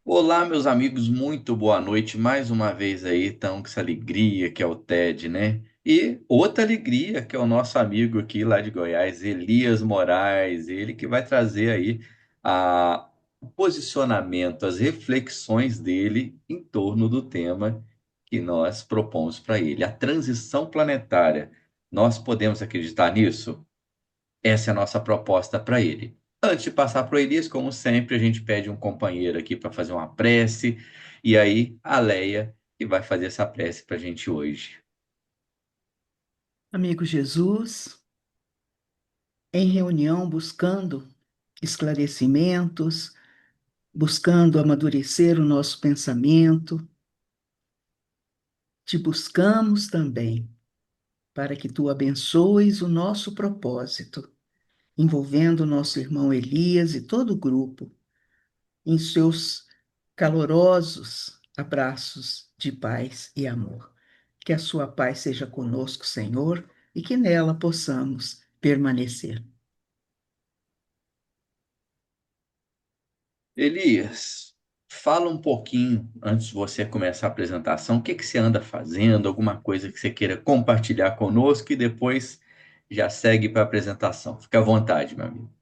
Olá, meus amigos, muito boa noite. Mais uma vez aí, então, com essa alegria que é o TED, né? E outra alegria que é o nosso amigo aqui lá de Goiás, Elias Moraes, ele que vai trazer aí o posicionamento, as reflexões dele em torno do tema que nós propomos para ele, a transição planetária. Nós podemos acreditar nisso? Essa é a nossa proposta para ele. Antes de passar para o Elias, como sempre, a gente pede um companheiro aqui para fazer uma prece. E aí, a Leia, que vai fazer essa prece para a gente hoje. Amigo Jesus, em reunião buscando esclarecimentos, buscando amadurecer o nosso pensamento, te buscamos também para que tu abençoes o nosso propósito, envolvendo o nosso irmão Elias e todo o grupo em seus calorosos abraços de paz e amor. Que a sua paz seja conosco, Senhor, e que nela possamos permanecer. Elias, fala um pouquinho antes de você começar a apresentação, o que que você anda fazendo, alguma coisa que você queira compartilhar conosco e depois já segue para a apresentação. Fica à vontade, meu amigo.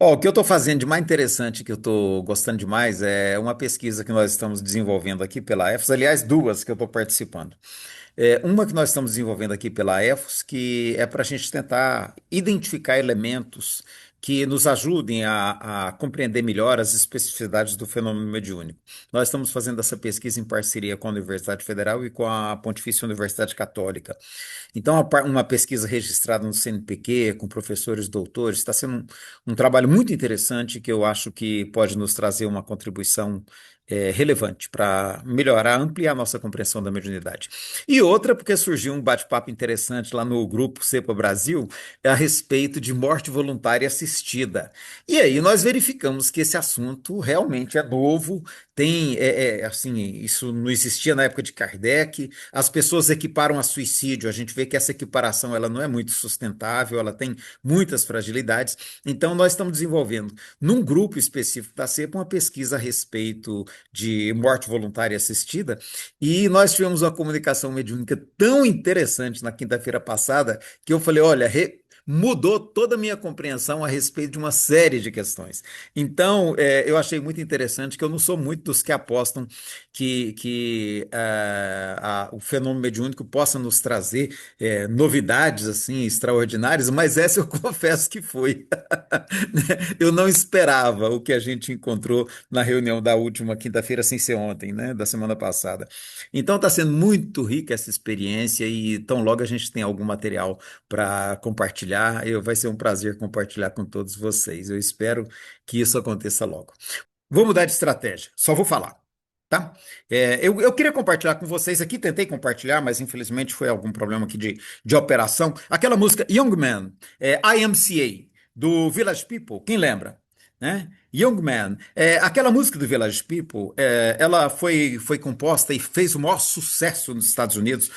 Ó, o que eu estou fazendo de mais interessante, que eu estou gostando demais, é uma pesquisa que nós estamos desenvolvendo aqui pela EFES, aliás, duas que eu estou participando. Uma que nós estamos desenvolvendo aqui pela EFOS, que é para a gente tentar identificar elementos que nos ajudem a compreender melhor as especificidades do fenômeno mediúnico. Nós estamos fazendo essa pesquisa em parceria com a Universidade Federal e com a Pontifícia Universidade Católica. Então, uma pesquisa registrada no CNPq, com professores doutores, está sendo um trabalho muito interessante que eu acho que pode nos trazer uma contribuição relevante para melhorar, ampliar a nossa compreensão da mediunidade. E outra, porque surgiu um bate-papo interessante lá no grupo Cepa Brasil a respeito de morte voluntária assistida. E aí nós verificamos que esse assunto realmente é novo, assim, isso não existia na época de Kardec. As pessoas equiparam a suicídio, a gente vê que essa equiparação ela não é muito sustentável, ela tem muitas fragilidades. Então, nós estamos desenvolvendo, num grupo específico da CEPA, uma pesquisa a respeito de morte voluntária assistida, e nós tivemos uma comunicação mediúnica tão interessante na quinta-feira passada que eu falei: olha, mudou toda a minha compreensão a respeito de uma série de questões. Então, eu achei muito interessante que eu não sou muito dos que apostam que o fenômeno mediúnico possa nos trazer novidades assim extraordinárias, mas essa eu confesso que foi. Eu não esperava o que a gente encontrou na reunião da última quinta-feira, sem ser ontem, né, da semana passada. Então está sendo muito rica essa experiência e tão logo a gente tem algum material para compartilhar, vai ser um prazer compartilhar com todos vocês. Eu espero que isso aconteça logo. Vou mudar de estratégia, só vou falar. Tá? Eu queria compartilhar com vocês aqui, tentei compartilhar, mas infelizmente foi algum problema aqui de operação. Aquela música Young Man, IMCA, do Village People, quem lembra? Né? Young Man, aquela música do Village People, ela foi composta e fez o maior sucesso nos Estados Unidos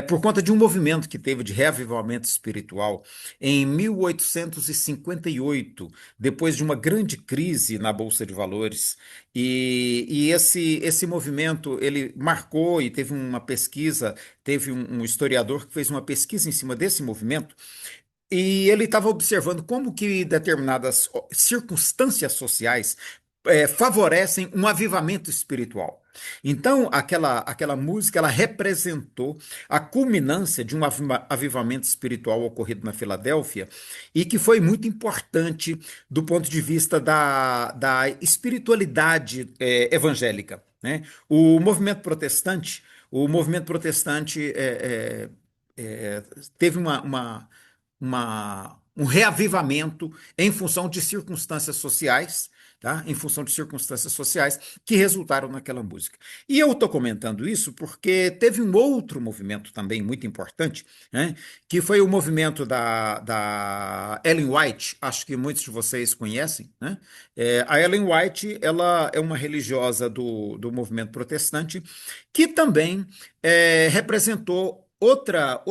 por conta de um movimento que teve de reavivamento espiritual em 1858, depois de uma grande crise na Bolsa de Valores. E esse movimento, ele marcou e teve uma pesquisa, teve um historiador que fez uma pesquisa em cima desse movimento, e ele estava observando como que determinadas circunstâncias sociais favorecem um avivamento espiritual. Então, aquela música, ela representou a culminância de um avivamento espiritual ocorrido na Filadélfia e que foi muito importante do ponto de vista da espiritualidade evangélica, né? O movimento protestante teve um reavivamento em função de circunstâncias sociais, tá? Em função de circunstâncias sociais que resultaram naquela música. E eu estou comentando isso porque teve um outro movimento também muito importante, né? Que foi o movimento da Ellen White, acho que muitos de vocês conhecem, né? A Ellen White, ela é uma religiosa do movimento protestante que também representou outra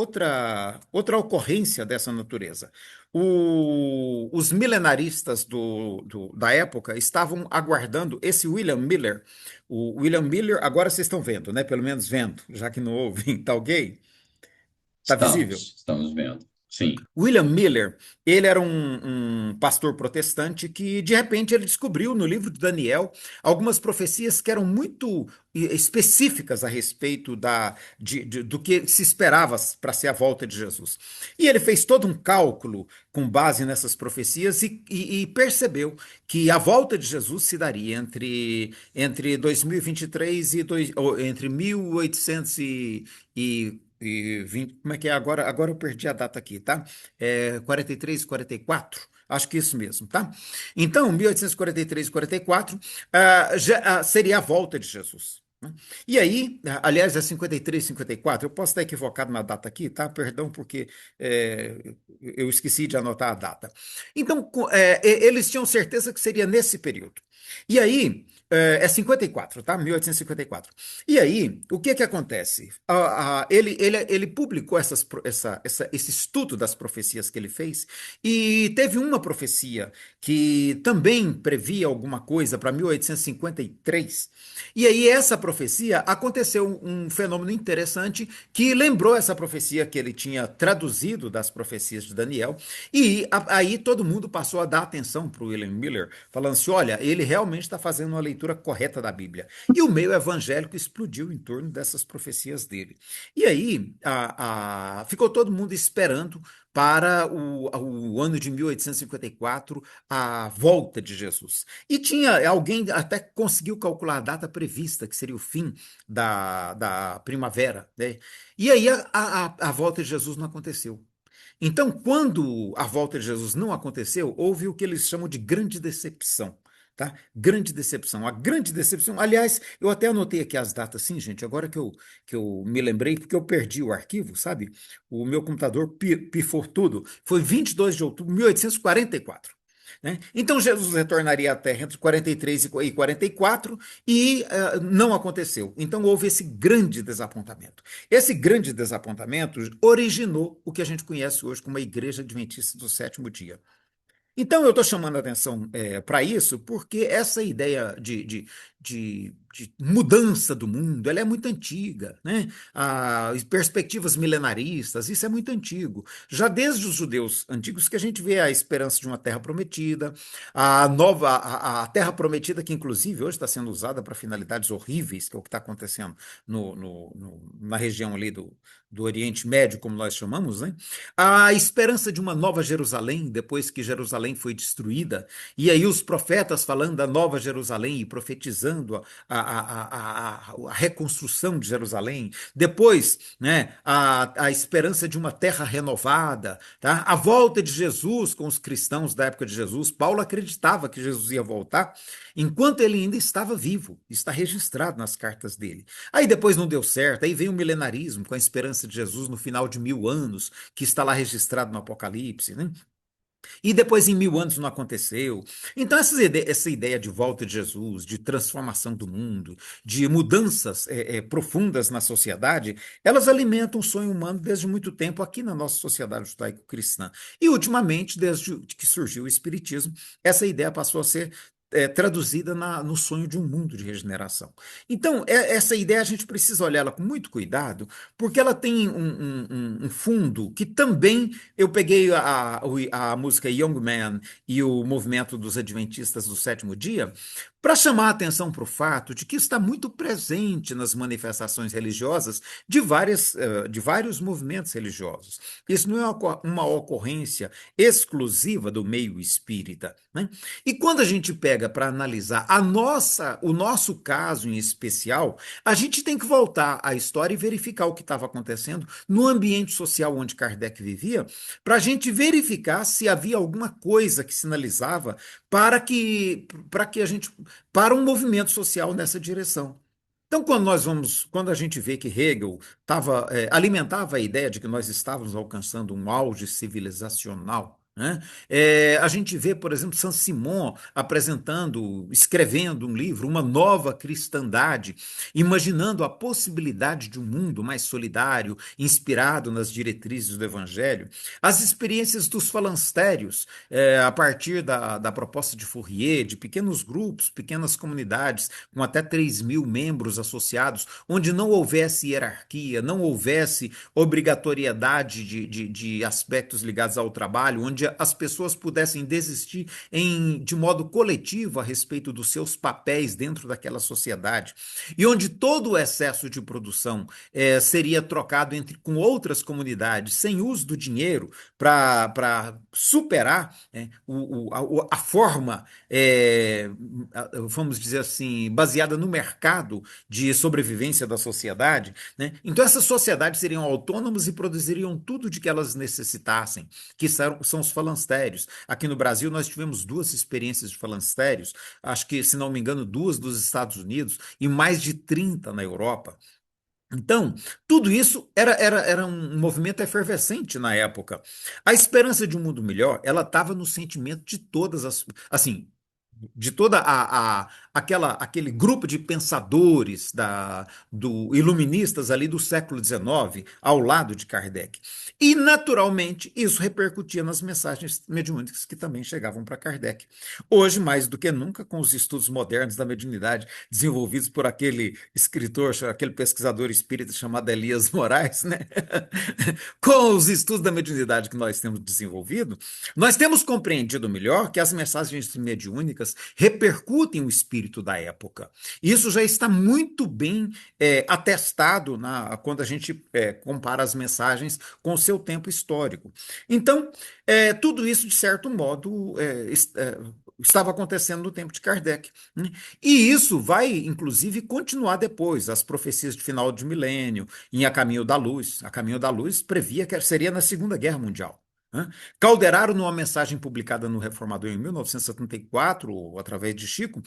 ocorrência dessa natureza. Os milenaristas da época estavam aguardando esse William Miller. O William Miller, agora vocês estão vendo, né? Pelo menos vendo, já que não ouvem, tá ok? Tá visível? Estamos vendo. Sim, William Miller, ele era um pastor protestante que, de repente, ele descobriu no livro de Daniel algumas profecias que eram muito específicas a respeito do que se esperava para ser a volta de Jesus. E ele fez todo um cálculo com base nessas profecias e percebeu que a volta de Jesus se daria entre 2023 ou entre 1800 e 20, como é que é agora? Agora eu perdi a data aqui, tá? 43, 44. Acho que isso mesmo, tá? Então, 1843 e 44 seria a volta de Jesus, né? E aí, aliás, é 53, 54. Eu posso estar equivocado na data aqui, tá? Perdão, porque eu esqueci de anotar a data. Então, eles tinham certeza que seria nesse período. E aí, é 54, tá? 1854. E aí, o que que acontece? Ele publicou esse estudo das profecias que ele fez, e teve uma profecia que também previa alguma coisa para 1853. E aí, essa profecia aconteceu um fenômeno interessante que lembrou essa profecia que ele tinha traduzido das profecias de Daniel, e aí todo mundo passou a dar atenção para o William Miller, falando assim: olha, ele realmente está fazendo uma leitura correta da Bíblia. E o meio evangélico explodiu em torno dessas profecias dele. E aí ficou todo mundo esperando para o ano de 1854, a volta de Jesus. E tinha alguém até conseguiu calcular a data prevista, que seria o fim da primavera, né? E aí a volta de Jesus não aconteceu. Então, quando a volta de Jesus não aconteceu, houve o que eles chamam de grande decepção. Tá? Grande decepção. A grande decepção. Aliás, eu até anotei aqui as datas, sim, gente, agora que eu me lembrei, porque eu perdi o arquivo, sabe? O meu computador pifou tudo. Foi 22 de outubro de 1844. Né? Então, Jesus retornaria à Terra entre 43 e 44 e não aconteceu. Então, houve esse grande desapontamento. Esse grande desapontamento originou o que a gente conhece hoje como a Igreja Adventista do Sétimo Dia. Então, eu estou chamando a atenção para isso porque essa ideia de mudança do mundo, ela é muito antiga, né? As perspectivas milenaristas, isso é muito antigo. Já desde os judeus antigos que a gente vê a esperança de uma terra prometida, a terra prometida que inclusive hoje está sendo usada para finalidades horríveis, que é o que está acontecendo na região ali do Oriente Médio, como nós chamamos, né? A esperança de uma nova Jerusalém, depois que Jerusalém foi destruída, e aí os profetas falando da nova Jerusalém e profetizando a reconstrução de Jerusalém, depois, né, a esperança de uma terra renovada, tá? A volta de Jesus com os cristãos da época de Jesus. Paulo acreditava que Jesus ia voltar enquanto ele ainda estava vivo, está registrado nas cartas dele. Aí depois não deu certo, aí vem o milenarismo com a esperança de Jesus no final de 1000 anos, que está lá registrado no Apocalipse, né? E depois em 1000 anos não aconteceu. Então essa ideia de volta de Jesus, de transformação do mundo, de mudanças profundas na sociedade, elas alimentam o sonho humano desde muito tempo aqui na nossa sociedade judaico-cristã. E ultimamente, desde que surgiu o Espiritismo, essa ideia passou a ser traduzida no sonho de um mundo de regeneração. Então, essa ideia a gente precisa olhar ela com muito cuidado, porque ela tem um fundo que também eu peguei a música Young Man e o movimento dos Adventistas do Sétimo Dia para chamar a atenção para o fato de que está muito presente nas manifestações religiosas de vários movimentos religiosos. Isso não é uma ocorrência exclusiva do meio espírita, né? E quando a gente pega para analisar o nosso caso em especial, a gente tem que voltar à história e verificar o que estava acontecendo no ambiente social onde Kardec vivia, para a gente verificar se havia alguma coisa que sinalizava para um movimento social nessa direção. Então, quando a gente vê que Hegel alimentava a ideia de que nós estávamos alcançando um auge civilizacional, Né? A gente vê, por exemplo, Saint-Simon apresentando, escrevendo um livro, Uma Nova Cristandade, imaginando a possibilidade de um mundo mais solidário, inspirado nas diretrizes do Evangelho. As experiências dos falancérios, a partir da proposta de Fourier, de pequenos grupos, pequenas comunidades, com até 3.000 membros associados, onde não houvesse hierarquia, não houvesse obrigatoriedade de aspectos ligados ao trabalho, onde as pessoas pudessem desistir de modo coletivo a respeito dos seus papéis dentro daquela sociedade, e onde todo o excesso de produção seria trocado com outras comunidades, sem uso do dinheiro, para superar a forma, vamos dizer assim, baseada no mercado de sobrevivência da sociedade, né? Então, essas sociedades seriam autônomas e produziriam tudo de que elas necessitassem, que são os falancérios. Aqui no Brasil, nós tivemos duas experiências de falancérios, acho que, se não me engano, duas dos Estados Unidos e mais de 30 na Europa. Então, tudo isso era um movimento efervescente na época. A esperança de um mundo melhor, ela estava no sentimento de todas assim, de toda aquele grupo de pensadores iluministas ali do século XIX, ao lado de Kardec. E, naturalmente, isso repercutia nas mensagens mediúnicas que também chegavam para Kardec. Hoje, mais do que nunca, com os estudos modernos da mediunidade desenvolvidos por aquele escritor, aquele pesquisador espírita chamado Elias Moraes, né? Com os estudos da mediunidade que nós temos desenvolvido, nós temos compreendido melhor que as mensagens mediúnicas repercutem o espírito da época. Isso já está muito bem atestado quando a gente compara as mensagens com o seu tempo histórico. Então, tudo isso, de certo modo, estava acontecendo no tempo de Kardec, né? E isso vai, inclusive, continuar depois. As profecias de final de milênio, em A Caminho da Luz. A Caminho da Luz previa que seria na Segunda Guerra Mundial, né? Calderaro, numa mensagem publicada no Reformador em 1974, através de Chico,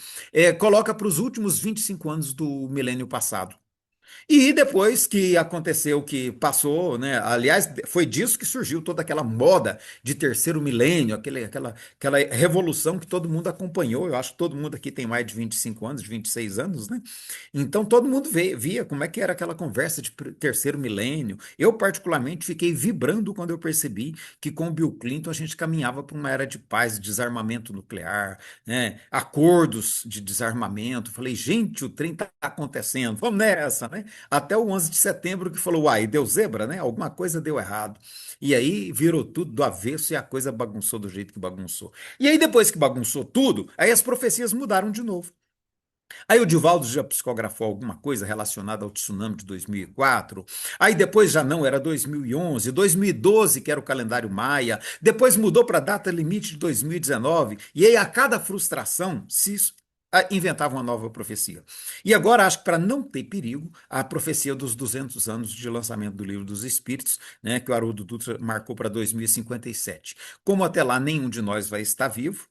coloca para os últimos 25 anos do milênio passado. E depois que aconteceu, que passou, né? Aliás, foi disso que surgiu toda aquela moda de terceiro milênio, aquela revolução que todo mundo acompanhou. Eu acho que todo mundo aqui tem mais de 25 anos, de 26 anos, né? Então todo mundo via como é que era aquela conversa de terceiro milênio. Eu, particularmente, fiquei vibrando quando eu percebi que com o Bill Clinton a gente caminhava para uma era de paz, desarmamento nuclear, né? Acordos de desarmamento. Falei, gente, o trem está acontecendo, vamos nessa, né? Até o 11 de setembro que falou, uai, deu zebra, né? Alguma coisa deu errado. E aí virou tudo do avesso e a coisa bagunçou do jeito que bagunçou. E aí depois que bagunçou tudo, aí as profecias mudaram de novo. Aí o Divaldo já psicografou alguma coisa relacionada ao tsunami de 2004. Aí depois já não, era 2011, 2012 que era o calendário maia. Depois mudou para a data limite de 2019. E aí a cada frustração inventava uma nova profecia. E agora acho que para não ter perigo, a profecia dos 200 anos de lançamento do Livro dos Espíritos, né, que o Haroldo Dutra marcou para 2057. Como até lá nenhum de nós vai estar vivo,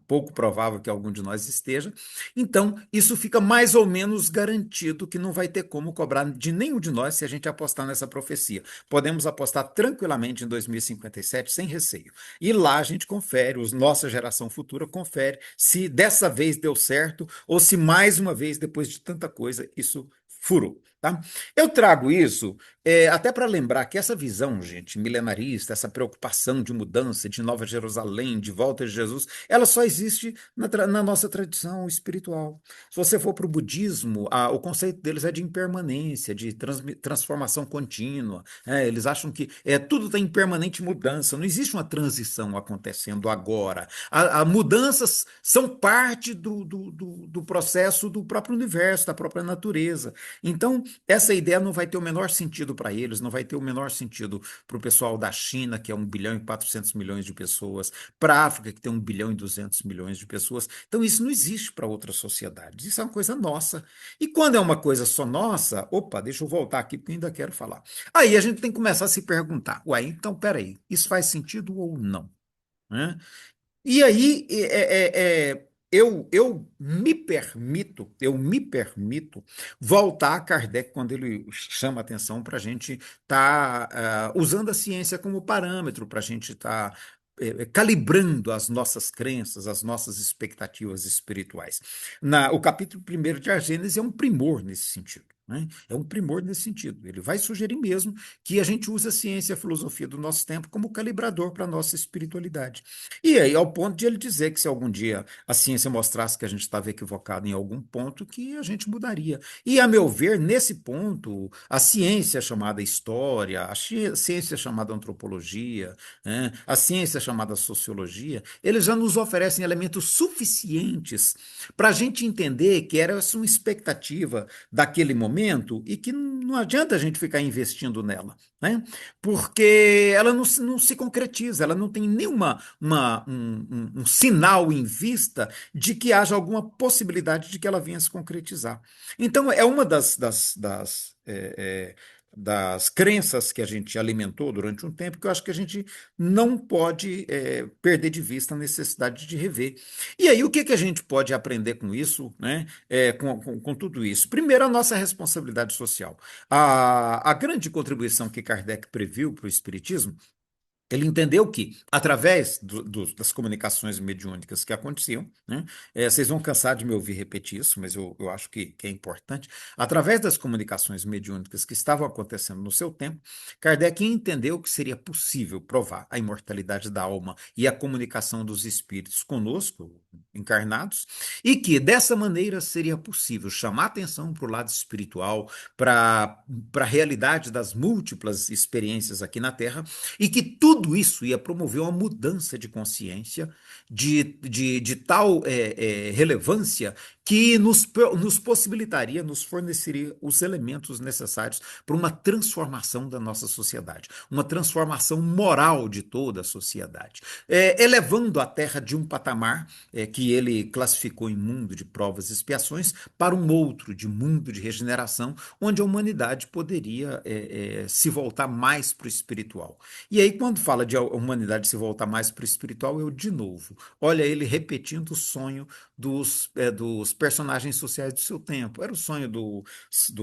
pouco provável que algum de nós esteja. Então, isso fica mais ou menos garantido que não vai ter como cobrar de nenhum de nós se a gente apostar nessa profecia. Podemos apostar tranquilamente em 2057 sem receio. E lá a gente confere, nossa geração futura confere se dessa vez deu certo ou se mais uma vez, depois de tanta coisa, isso furou. Tá? Eu trago isso até para lembrar que essa visão, gente, milenarista, essa preocupação de mudança, de Nova Jerusalém, de volta de Jesus, ela só existe na nossa tradição espiritual. Se você for para o budismo, o conceito deles é de impermanência, de transformação contínua, né? Eles acham que tudo está em permanente mudança, não existe uma transição acontecendo agora. As mudanças são parte do processo do próprio universo, da própria natureza. Então, essa ideia não vai ter o menor sentido para eles, não vai ter o menor sentido para o pessoal da China, que é 1,4 bilhão de pessoas, para a África, que tem 1,2 bilhão de pessoas. Então, isso não existe para outras sociedades. Isso é uma coisa nossa. E quando é uma coisa só nossa, opa, deixa eu voltar aqui, porque eu ainda quero falar. Aí a gente tem que começar a se perguntar, ué, então, peraí, isso faz sentido ou não? Né? E aí, eu me permito voltar a Kardec quando ele chama atenção para a gente estar usando a ciência como parâmetro, para a gente estar calibrando as nossas crenças, as nossas expectativas espirituais. O capítulo primeiro de Gênesis é um primor nesse sentido. Né? É um primor nesse sentido. Ele vai sugerir mesmo que a gente use a ciência e a filosofia do nosso tempo como calibrador para a nossa espiritualidade. E aí, ao ponto de ele dizer que se algum dia a ciência mostrasse que a gente estava equivocado em algum ponto, que a gente mudaria. E, a meu ver, nesse ponto, a ciência chamada história, a ciência chamada antropologia, né, a ciência chamada sociologia, eles já nos oferecem elementos suficientes para a gente entender que era essa uma expectativa daquele momento e que não adianta a gente ficar investindo nela, né? Porque ela não se concretiza, ela não tem nenhuma um sinal em vista de que haja alguma possibilidade de que ela venha se concretizar. Então, é uma das crenças que a gente alimentou durante um tempo, que eu acho que a gente não pode perder de vista a necessidade de rever. E aí, o que que a gente pode aprender com isso, né? Com tudo isso? Primeiro, a nossa responsabilidade social. A grande contribuição que Kardec previu para o Espiritismo, ele entendeu que, através das comunicações mediúnicas que aconteciam, né, vocês vão cansar de me ouvir repetir isso, mas eu acho que é importante. Através das comunicações mediúnicas que estavam acontecendo no seu tempo, Kardec entendeu que seria possível provar a imortalidade da alma e a comunicação dos espíritos conosco, encarnados, e que, dessa maneira, seria possível chamar atenção para o lado espiritual, para a realidade das múltiplas experiências aqui na Terra e que tudo isso ia promover uma mudança de consciência de tal relevância que nos possibilitaria, nos forneceria os elementos necessários para uma transformação da nossa sociedade, uma transformação moral de toda a sociedade, elevando a Terra de um patamar que ele classificou em mundo de provas e expiações para um outro, de mundo de regeneração, onde a humanidade poderia se voltar mais para o espiritual. E aí, quando fala de a humanidade se voltar mais para o espiritual, eu, de novo, olha ele repetindo o sonho dos personagens sociais do seu tempo. Era o sonho do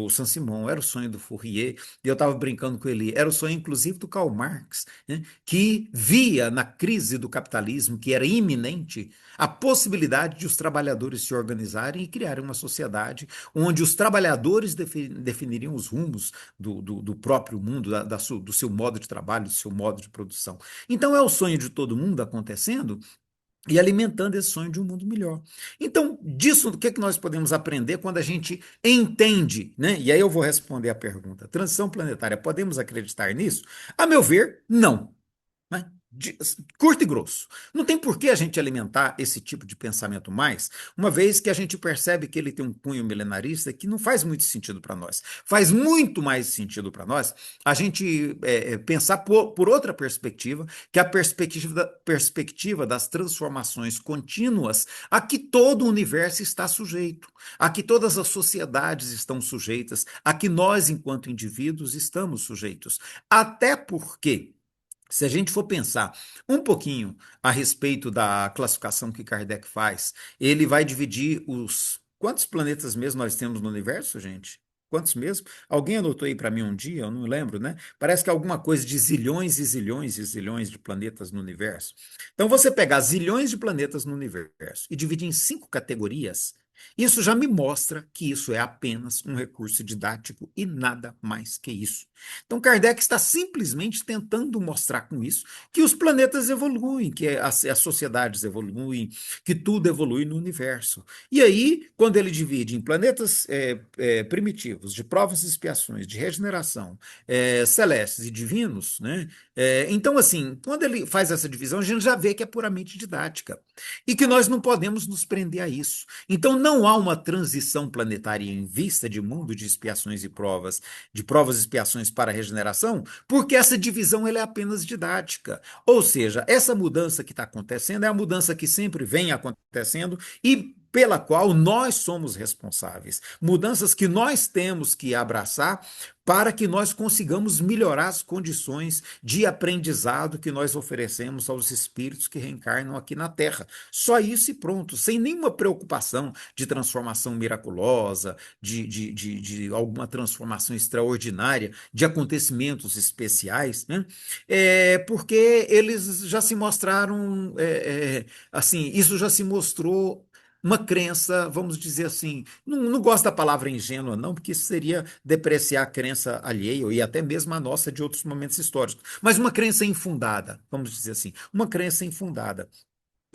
Saint-Simon, era o sonho do Fourier, e eu estava brincando com ele, era o sonho, inclusive, do Karl Marx, né, que via na crise do capitalismo, que era iminente, a possibilidade de os trabalhadores se organizarem e criarem uma sociedade onde os trabalhadores definiriam os rumos do próprio mundo, do seu modo de trabalho, do seu modo de produção. Então é o sonho de todo mundo acontecendo e alimentando esse sonho de um mundo melhor. Então, disso, o que é que nós podemos aprender quando a gente entende, né? E aí eu vou responder a pergunta: transição planetária, podemos acreditar nisso? A meu ver, não. Né? Curto e grosso. Não tem por que a gente alimentar esse tipo de pensamento mais, uma vez que a gente percebe que ele tem um cunho milenarista que não faz muito sentido para nós. Faz muito mais sentido para nós a gente pensar por outra perspectiva, que é a perspectiva das transformações contínuas a que todo o universo está sujeito, a que todas as sociedades estão sujeitas, a que nós, enquanto indivíduos, estamos sujeitos. Até porque, se a gente for pensar um pouquinho a respeito da classificação que Kardec faz, ele vai dividir os. Quantos planetas mesmo nós temos no universo, gente? Quantos mesmo? Alguém anotou aí para mim um dia, eu não lembro, né? Parece que é alguma coisa de zilhões e zilhões e zilhões de planetas no universo. Então, você pegar zilhões de planetas no universo e dividir em 5 categorias, isso já me mostra que isso é apenas um recurso didático e nada mais que isso. Então, Kardec está simplesmente tentando mostrar com isso que os planetas evoluem, que as sociedades evoluem, que tudo evolui no universo. E aí, quando ele divide em planetas primitivos, de provas e expiações, de regeneração, celestes e divinos, né? Então, assim, quando ele faz essa divisão, a gente já vê que é puramente didática e que nós não podemos nos prender a isso. Então, não há uma transição planetária em vista de mundo de expiações e provas, de provas e expiações para a regeneração, porque essa divisão ela é apenas didática. Ou seja, essa mudança que está acontecendo é a mudança que sempre vem acontecendo e pela qual nós somos responsáveis, mudanças que nós temos que abraçar para que nós consigamos melhorar as condições de aprendizado que nós oferecemos aos espíritos que reencarnam aqui na Terra. Só isso e pronto, sem nenhuma preocupação de transformação miraculosa, de alguma transformação extraordinária, de acontecimentos especiais, né? Porque eles já se mostraram, assim, isso já se mostrou uma crença, vamos dizer assim, não gosto da palavra ingênua, não, porque isso seria depreciar a crença alheia e até mesmo a nossa de outros momentos históricos, mas uma crença infundada, vamos dizer assim, uma crença infundada.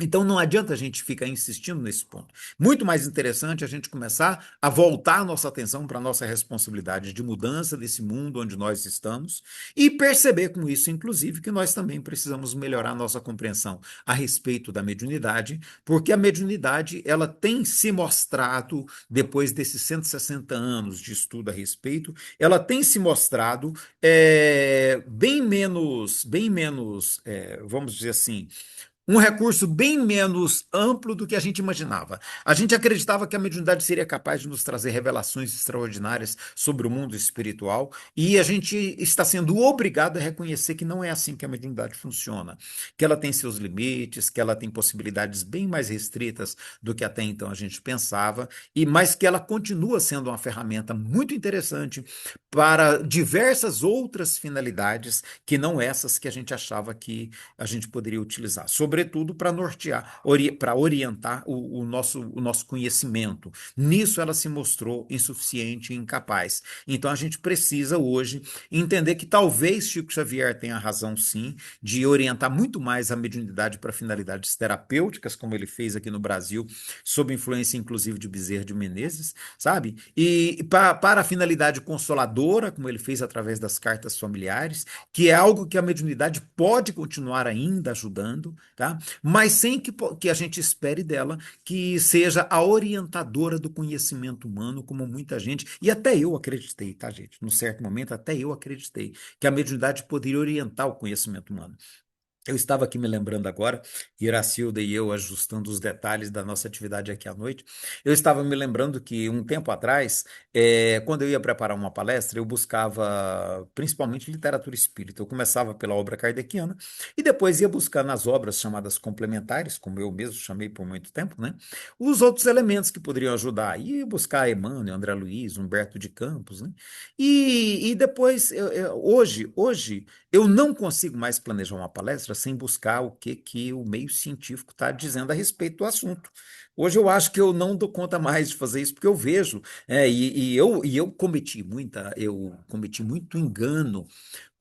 Então não adianta a gente ficar insistindo nesse ponto. Muito mais interessante a gente começar a voltar a nossa atenção para a nossa responsabilidade de mudança desse mundo onde nós estamos e perceber com isso, inclusive, que nós também precisamos melhorar a nossa compreensão a respeito da mediunidade, porque a mediunidade ela tem se mostrado, depois desses 160 anos de estudo a respeito, ela tem se mostrado bem menos, vamos dizer assim, um recurso bem menos amplo do que a gente imaginava. A gente acreditava que a mediunidade seria capaz de nos trazer revelações extraordinárias sobre o mundo espiritual, e a gente está sendo obrigado a reconhecer que não é assim que a mediunidade funciona, que ela tem seus limites, que ela tem possibilidades bem mais restritas do que até então a gente pensava, mas que ela continua sendo uma ferramenta muito interessante para diversas outras finalidades que não essas que a gente achava que a gente poderia utilizar, sobretudo para nortear, para orientar o nosso conhecimento. Nisso ela se mostrou insuficiente e incapaz. Então a gente precisa hoje entender que talvez Chico Xavier tenha razão, sim, de orientar muito mais a mediunidade para finalidades terapêuticas, como ele fez aqui no Brasil, sob influência inclusive de Bezerra de Menezes, sabe? E para a finalidade consoladora, como ele fez através das cartas familiares, que é algo que a mediunidade pode continuar ainda ajudando, tá? Mas sem que a gente espere dela que seja a orientadora do conhecimento humano, como muita gente, e até eu acreditei, tá, gente? Num certo momento, até eu acreditei que a mediunidade poderia orientar o conhecimento humano. Eu estava aqui me lembrando agora, Iracilda e eu ajustando os detalhes da nossa atividade aqui à noite. Eu estava me lembrando que um tempo atrás, quando eu ia preparar uma palestra, eu buscava principalmente literatura espírita. Eu começava pela obra kardeciana e depois ia buscar nas obras chamadas complementares, como eu mesmo chamei por muito tempo, né? Os outros elementos que poderiam ajudar. Ia buscar Emmanuel, André Luiz, Humberto de Campos, né? E depois, hoje eu não consigo mais planejar uma palestra sem buscar o que o meio científico está dizendo a respeito do assunto. Hoje eu acho que eu não dou conta mais de fazer isso, porque eu vejo, eu cometi muito engano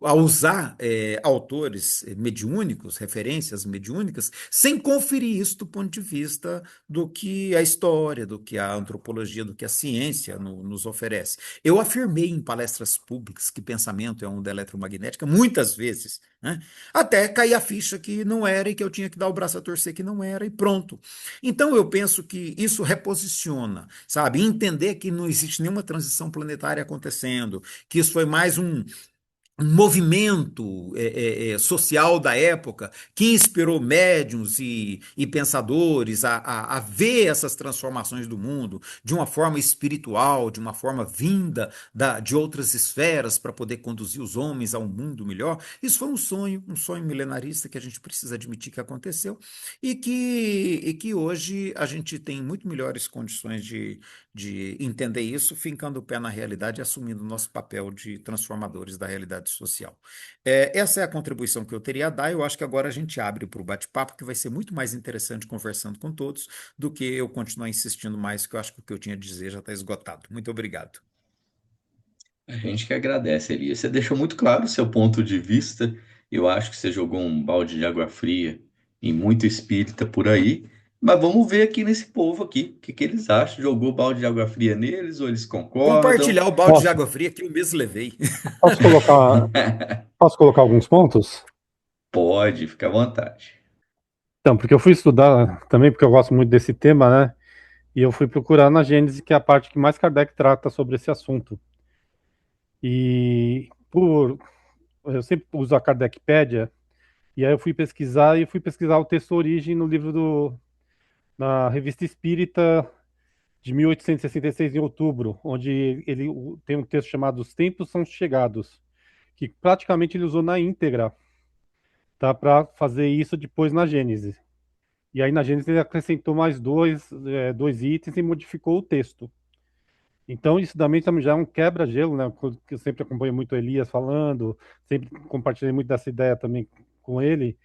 a usar autores mediúnicos, referências mediúnicas, sem conferir isso do ponto de vista do que a história, do que a antropologia, do que a ciência nos oferece. Eu afirmei em palestras públicas que pensamento é onda eletromagnética, muitas vezes, né? Até cair a ficha que não era e que eu tinha que dar o braço a torcer que não era e pronto. Então eu penso que isso reposiciona, sabe? Entender que não existe nenhuma transição planetária acontecendo, que isso foi mais um movimento social da época que inspirou médiuns e pensadores a ver essas transformações do mundo de uma forma espiritual, de uma forma vinda de outras esferas para poder conduzir os homens a um mundo melhor. Isso foi um sonho milenarista que a gente precisa admitir que aconteceu e que hoje a gente tem muito melhores condições de entender isso, fincando o pé na realidade e assumindo o nosso papel de transformadores da realidade social. Essa é a contribuição que eu teria a dar. Eu acho que agora a gente abre para o bate-papo, que vai ser muito mais interessante conversando com todos do que eu continuar insistindo mais, que eu acho que o que eu tinha a dizer já está esgotado. Muito obrigado. A gente que agradece, Elias. Você deixou muito claro o seu ponto de vista. Eu acho que você jogou um balde de água fria em muito espírita por aí. Mas vamos ver aqui nesse povo aqui, o que que eles acham? Jogou balde de água fria neles ou eles concordam? Compartilhar o balde de Posso, água fria que eu mesmo levei. posso colocar, posso colocar alguns pontos? Pode, fica à vontade. Então, porque eu fui estudar também, porque eu gosto muito desse tema, né? E eu fui procurar na Gênese, que é a parte que mais Kardec trata sobre esse assunto. E eu sempre uso a Kardecpédia, e aí eu fui pesquisar o texto origem no livro na Revista Espírita de 1866, em outubro, onde ele tem um texto chamado Os Tempos São Chegados, que praticamente ele usou na íntegra, tá, para fazer isso depois na Gênese. E aí na Gênesis ele acrescentou mais dois itens e modificou o texto. Então isso também já é um quebra-gelo, né? Que eu sempre acompanho muito o Elias falando, sempre compartilhei muito dessa ideia também com ele,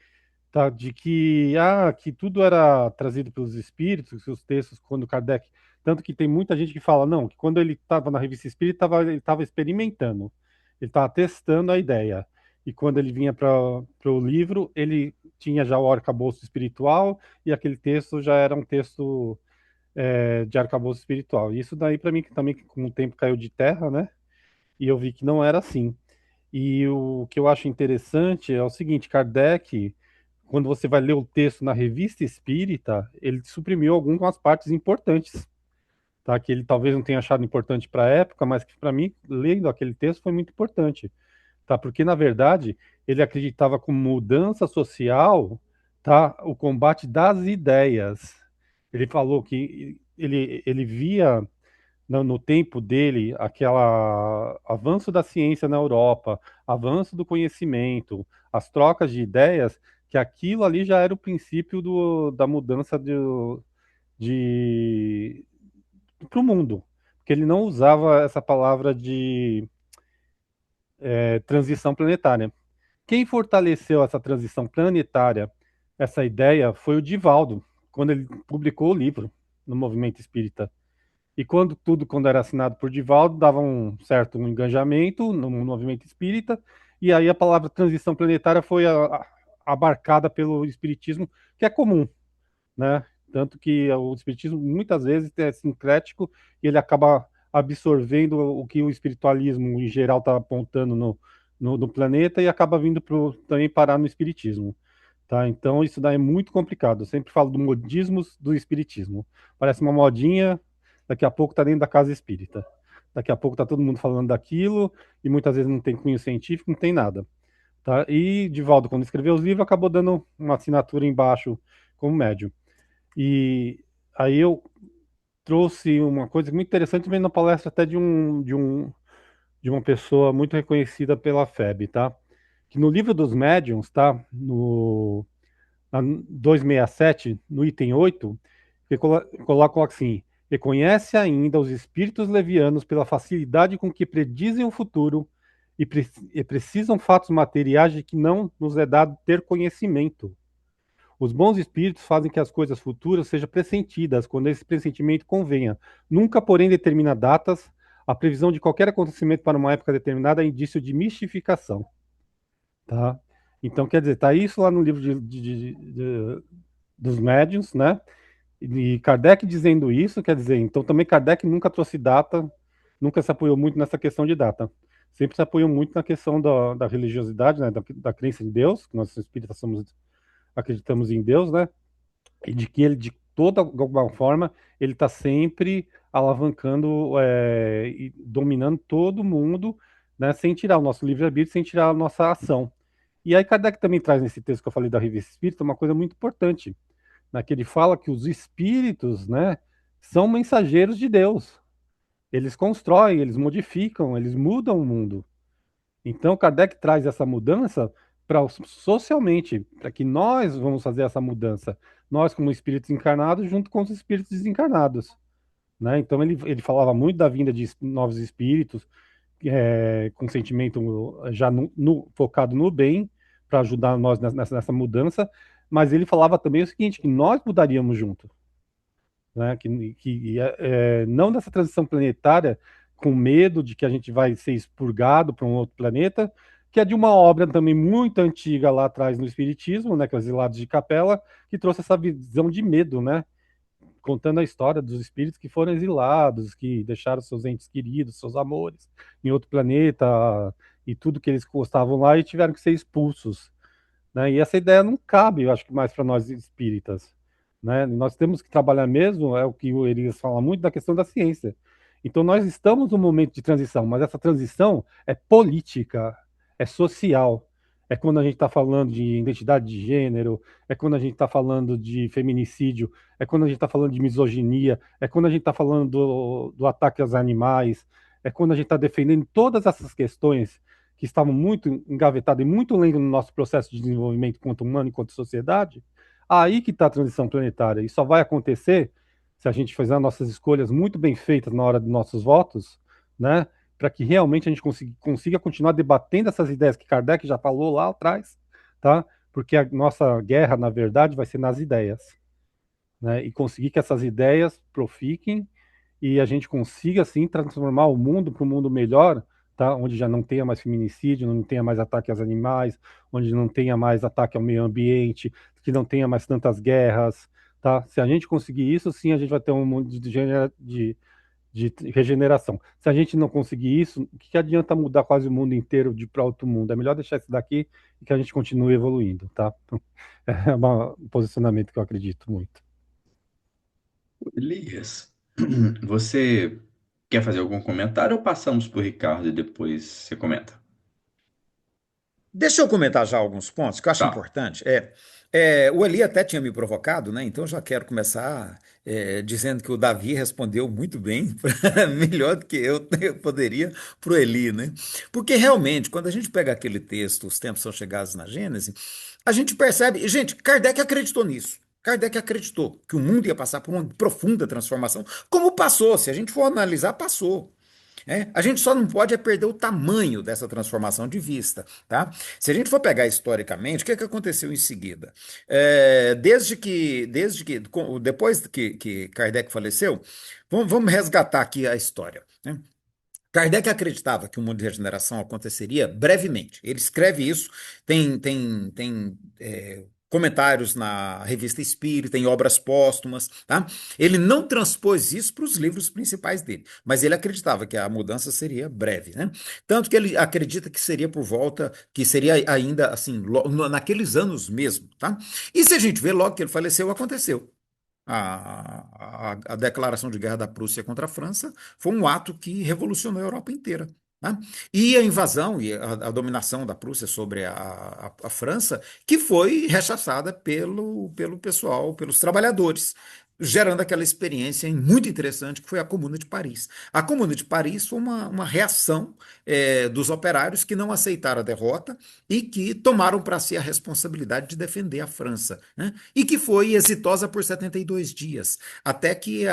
tá? De que tudo era trazido pelos espíritos, que os textos, quando Kardec. Tanto que tem muita gente que fala, não, que quando ele estava na revista espírita, ele estava experimentando, ele estava testando a ideia. E quando ele vinha para o livro, ele tinha já o arcabouço espiritual, e aquele texto já era um texto de arcabouço espiritual. E isso daí, para mim, que também com o tempo caiu de terra, né? E eu vi que não era assim. E o que eu acho interessante é o seguinte: Kardec, quando você vai ler o texto na Revista Espírita, ele suprimiu algumas partes importantes, tá? Que ele talvez não tenha achado importante para a época, mas que para mim, lendo aquele texto, foi muito importante, tá? Porque na verdade ele acreditava com mudança social, tá? O combate das ideias. Ele falou que ele via no tempo dele, aquela avanço da ciência na Europa, avanço do conhecimento, as trocas de ideias, que aquilo ali já era o princípio da mudança de para o mundo, porque ele não usava essa palavra de transição planetária. Quem fortaleceu essa transição planetária, essa ideia, foi o Divaldo, quando ele publicou o livro no Movimento Espírita. E quando era assinado por Divaldo, dava um certo engajamento no movimento espírita, e aí a palavra transição planetária foi abarcada pelo espiritismo, que é comum, né? Tanto que o espiritismo muitas vezes é sincrético e ele acaba absorvendo o que o espiritualismo em geral está apontando no planeta e acaba vindo também parar no espiritismo. Tá? Então isso daí é muito complicado. Eu sempre falo do modismo do espiritismo. Parece uma modinha, daqui a pouco está dentro da casa espírita. Daqui a pouco está todo mundo falando daquilo e muitas vezes não tem cunho científico, não tem nada. Tá? E Divaldo, quando escreveu os livros, acabou dando uma assinatura embaixo como médium. E aí eu trouxe uma coisa muito interessante, vendo na palestra até de uma pessoa muito reconhecida pela FEB, tá? Que no livro dos médiuns, tá? Na 267, no item 8, que coloca assim: reconhece ainda os espíritos levianos pela facilidade com que predizem o futuro e precisam fatos materiais de que não nos é dado ter conhecimento. Os bons espíritos fazem que as coisas futuras sejam pressentidas, quando esse pressentimento convenha. Nunca, porém, determina datas. A previsão de qualquer acontecimento para uma época determinada é indício de mistificação. Tá? Então, quer dizer, tá isso lá no livro dos médiuns, né? E Kardec dizendo isso, quer dizer, então também Kardec nunca trouxe data, nunca se apoiou muito nessa questão de data. Sempre se apoiou muito na questão da religiosidade, né? Da crença em Deus, que nós espíritas acreditamos em Deus, né? E de que ele, de toda alguma forma, ele está sempre alavancando e dominando todo mundo, né? Sem tirar o nosso livre-arbítrio, sem tirar a nossa ação. E aí Kardec também traz nesse texto que eu falei da Revista Espírita uma coisa muito importante, né? Que ele fala que os espíritos, né, são mensageiros de Deus. Eles constroem, eles modificam, eles mudam o mundo. Então, Kardec traz essa mudança para socialmente, para que nós vamos fazer essa mudança, nós como espíritos encarnados, junto com os espíritos desencarnados, né? Então, ele falava muito da vinda de novos espíritos, com sentimento já focado no bem, para ajudar nós nessa mudança, mas ele falava também o seguinte, que nós mudaríamos junto, né? Não dessa transição planetária com medo de que a gente vai ser expurgado para um outro planeta, que é de uma obra também muito antiga lá atrás no Espiritismo, né? Que é os Exilados de Capela, que trouxe essa visão de medo, né? Contando a história dos espíritos que foram exilados, que deixaram seus entes queridos, seus amores, em outro planeta, e tudo que eles gostavam lá e tiveram que ser expulsos, né? E essa ideia não cabe, eu acho que mais para nós espíritas, né? Nós temos que trabalhar mesmo, é o que o Elias fala muito da questão da ciência. Então nós estamos num momento de transição, mas essa transição é política, é social, é quando a gente está falando de identidade de gênero, é quando a gente está falando de feminicídio, é quando a gente está falando de misoginia, é quando a gente está falando do ataque aos animais, é quando a gente está defendendo todas essas questões que estavam muito engavetadas e muito lento no nosso processo de desenvolvimento enquanto humano, enquanto sociedade. Aí que está a transição planetária. E só vai acontecer se a gente fizer nossas escolhas muito bem feitas na hora dos nossos votos, né? Para que realmente a gente consiga continuar debatendo essas ideias que Kardec já falou lá atrás, tá? Porque a nossa guerra, na verdade, vai ser nas ideias, né? E conseguir que essas ideias profiquem e a gente consiga, assim, transformar o mundo para um mundo melhor, tá? Onde já não tenha mais feminicídio, não tenha mais ataque aos animais, onde não tenha mais ataque ao meio ambiente, que não tenha mais tantas guerras, tá? Se a gente conseguir isso, sim, a gente vai ter um mundo de regeneração. Se a gente não conseguir isso, o que adianta mudar quase o mundo inteiro para outro mundo? É melhor deixar isso daqui e que a gente continue evoluindo, tá? É um posicionamento que eu acredito muito. Elias, você quer fazer algum comentário ou passamos por Ricardo e depois você comenta? Deixa eu comentar já alguns pontos que eu acho Tá. importante. O Eli até tinha me provocado, né? Então eu já quero começar dizendo que o Davi respondeu muito bem, melhor do que eu poderia para o Eli, né? Porque realmente, quando a gente pega aquele texto, Os Tempos São Chegados na Gênese, a gente percebe, gente, Kardec acreditou nisso. Kardec acreditou que o mundo ia passar por uma profunda transformação, como passou, se a gente for analisar, passou. A gente só não pode perder o tamanho dessa transformação de vista, tá? Se a gente for pegar historicamente, o que aconteceu em seguida? Depois que Kardec faleceu, vamos resgatar aqui a história, né? Kardec acreditava que o mundo de regeneração aconteceria brevemente. Ele escreve isso, tem comentários na Revista Espírita, em obras póstumas, tá? Ele não transpôs isso para os livros principais dele, mas ele acreditava que a mudança seria breve, né? Tanto que ele acredita que seria por volta, que seria ainda assim, naqueles anos mesmo, tá? E se a gente vê, logo que ele faleceu, aconteceu. A declaração de guerra da Prússia contra a França foi um ato que revolucionou a Europa inteira. Né? E a invasão e a dominação da Prússia sobre a França, que foi rechaçada pelo pessoal, pelos trabalhadores, gerando aquela experiência muito interessante que foi a Comuna de Paris. A Comuna de Paris foi uma reação dos operários que não aceitaram a derrota e que tomaram para si a responsabilidade de defender a França, né? E que foi exitosa por 72 dias, até que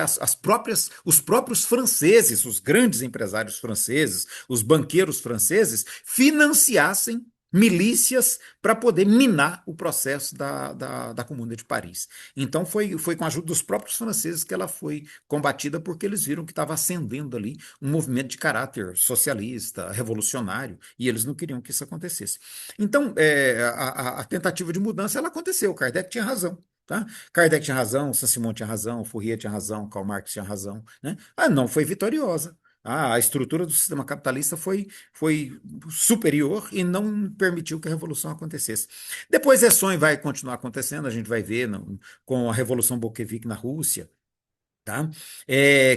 os próprios franceses, os grandes empresários franceses, os banqueiros franceses, financiassem milícias para poder minar o processo da Comuna de Paris. Então foi com a ajuda dos próprios franceses que ela foi combatida, porque eles viram que estava ascendendo ali um movimento de caráter socialista, revolucionário, e eles não queriam que isso acontecesse. Então, a tentativa de mudança ela aconteceu. Kardec tinha razão. Tá? Kardec tinha razão, Saint-Simon tinha razão, Fourier tinha razão, Karl Marx tinha razão. Né? Não foi vitoriosa. A estrutura do sistema capitalista foi superior e não permitiu que a revolução acontecesse. Depois esse sonho vai continuar acontecendo, a gente vai ver com a Revolução Bolchevique na Rússia, tá?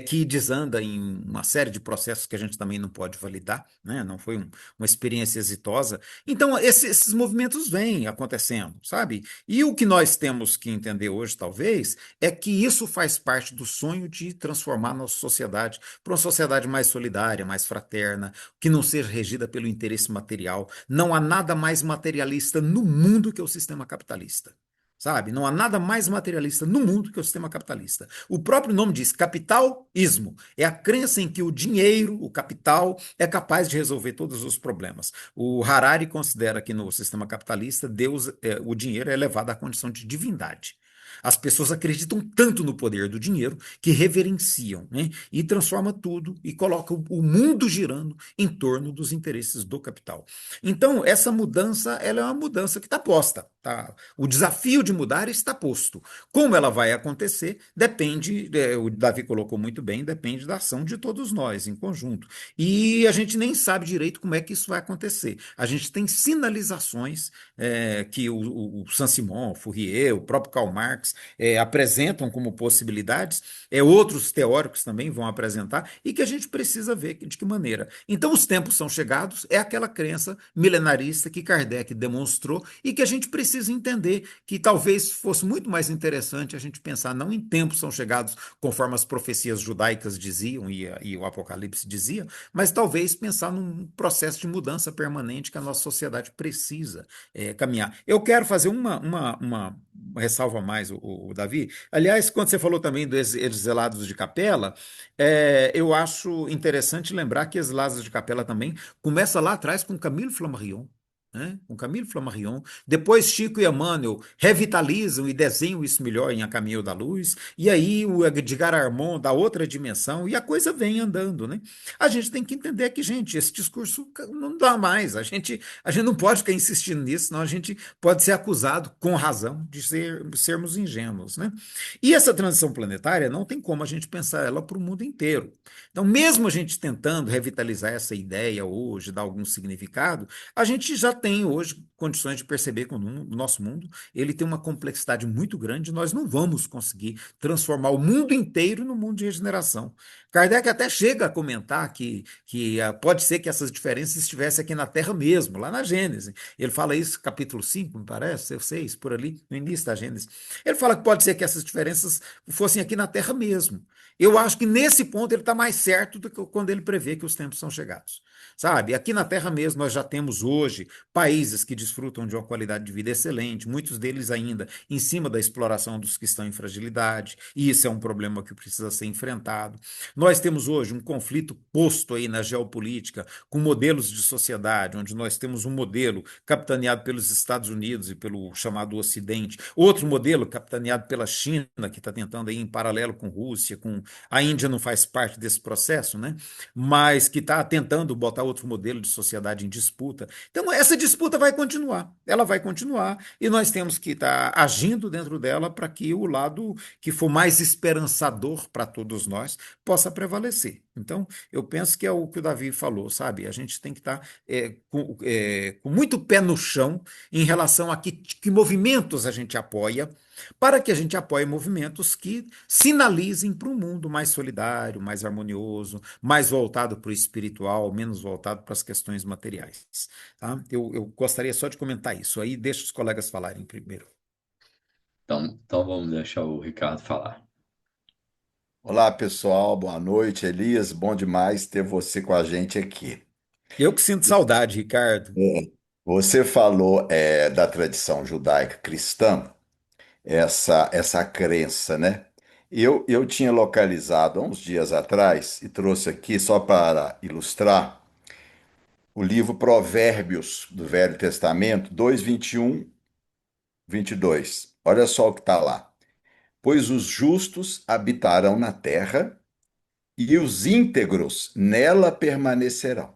Que desanda em uma série de processos que a gente também não pode validar, né? Não foi uma experiência exitosa. Então, esses movimentos vêm acontecendo, sabe? E o que nós temos que entender hoje, talvez, é que isso faz parte do sonho de transformar a nossa sociedade para uma sociedade mais solidária, mais fraterna, que não seja regida pelo interesse material. Não há nada mais materialista no mundo que o sistema capitalista. Sabe? Não há nada mais materialista no mundo que o sistema capitalista. O próprio nome diz capitalismo. É a crença em que o dinheiro, o capital, é capaz de resolver todos os problemas. O Harari considera que no sistema capitalista, o dinheiro é elevado à condição de divindade. As pessoas acreditam tanto no poder do dinheiro que reverenciam, né? E transforma tudo e coloca o mundo girando em torno dos interesses do capital. Então, essa mudança, ela é uma mudança que está posta. O desafio de mudar está posto. Como ela vai acontecer, depende, o Davi colocou muito bem, depende da ação de todos nós em conjunto. E a gente nem sabe direito como é que isso vai acontecer. A gente tem sinalizações que o Saint-Simon, o Fourier, o próprio Karl Marx apresentam como possibilidades, outros teóricos também vão apresentar, e que a gente precisa ver de que maneira. Então, os tempos são chegados, é aquela crença milenarista que Kardec demonstrou e que a gente precisa entender que talvez fosse muito mais interessante a gente pensar não em tempos são chegados, conforme as profecias judaicas diziam e o Apocalipse dizia, mas talvez pensar num processo de mudança permanente que a nossa sociedade precisa caminhar. Eu quero fazer uma ressalva a mais, o Davi. Aliás, quando você falou também dos exilados de Capela, eu acho interessante lembrar que Exilados de Capela também começa lá atrás com Camilo Flammarion, né? Com Camilo Flammarion. Depois Chico e Emmanuel revitalizam e desenham isso melhor em A Caminho da Luz. E aí o Edgar Armond dá outra dimensão e a coisa vem andando, né? A gente tem que entender que, gente, esse discurso não dá mais. A gente não pode ficar insistindo nisso, senão a gente pode ser acusado, com razão, de sermos ingênuos, né? E essa transição planetária não tem como a gente pensar ela para o mundo inteiro. Então, mesmo a gente tentando revitalizar essa ideia hoje, dar algum significado, a gente já tem hoje condições de perceber que o nosso mundo ele tem uma complexidade muito grande, nós não vamos conseguir transformar o mundo inteiro no mundo de regeneração. Kardec até chega a comentar que pode ser que essas diferenças estivessem aqui na Terra mesmo, lá na Gênese. Ele fala isso, capítulo 5, me parece, 6, por ali, no início da Gênese. Ele fala que pode ser que essas diferenças fossem aqui na Terra mesmo. Eu acho que nesse ponto ele está mais certo do que quando ele prevê que os tempos são chegados. Sabe, aqui na Terra mesmo nós já temos hoje países que desfrutam de uma qualidade de vida excelente, muitos deles ainda em cima da exploração dos que estão em fragilidade, e isso é um problema que precisa ser enfrentado. Nós temos hoje um conflito posto aí na geopolítica com modelos de sociedade, onde nós temos um modelo capitaneado pelos Estados Unidos e pelo chamado Ocidente, outro modelo capitaneado pela China, que está tentando aí em paralelo com Rússia, com a Índia não faz parte desse processo, né? Mas que está tentando botar outro modelo de sociedade em disputa. Então, essa disputa vai continuar, ela vai continuar, e nós temos que estar agindo dentro dela para que o lado que for mais esperançador para todos nós possa prevalecer. Então, eu penso que é o que o Davi falou, sabe? A gente tem que estar com muito pé no chão em relação a que movimentos a gente apoia, para que a gente apoie movimentos que sinalizem para um mundo mais solidário, mais harmonioso, mais voltado para o espiritual, menos voltado para as questões materiais. Tá? Eu gostaria só de comentar isso. Aí deixa os colegas falarem primeiro. Então vamos deixar o Ricardo falar. Olá, pessoal, boa noite, Elias. Bom demais ter você com a gente aqui. Eu que sinto saudade, Ricardo. É, Você falou da tradição judaica cristã, essa crença, né? Eu tinha localizado há uns dias atrás e trouxe aqui só para ilustrar o livro Provérbios do Velho Testamento, 2, 21, 22. Olha só o que está lá. Pois os justos habitarão na terra e os íntegros nela permanecerão.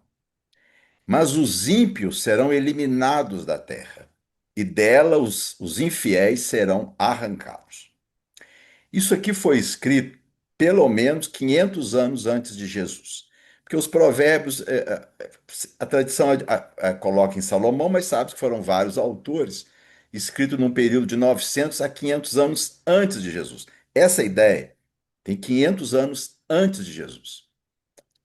Mas os ímpios serão eliminados da terra, e dela os infiéis serão arrancados. Isso aqui foi escrito pelo menos 500 anos antes de Jesus. Porque os provérbios, a tradição coloca em Salomão, mas sabe que foram vários autores, escrito num período de 900 a 500 anos antes de Jesus. Essa ideia tem 500 anos antes de Jesus.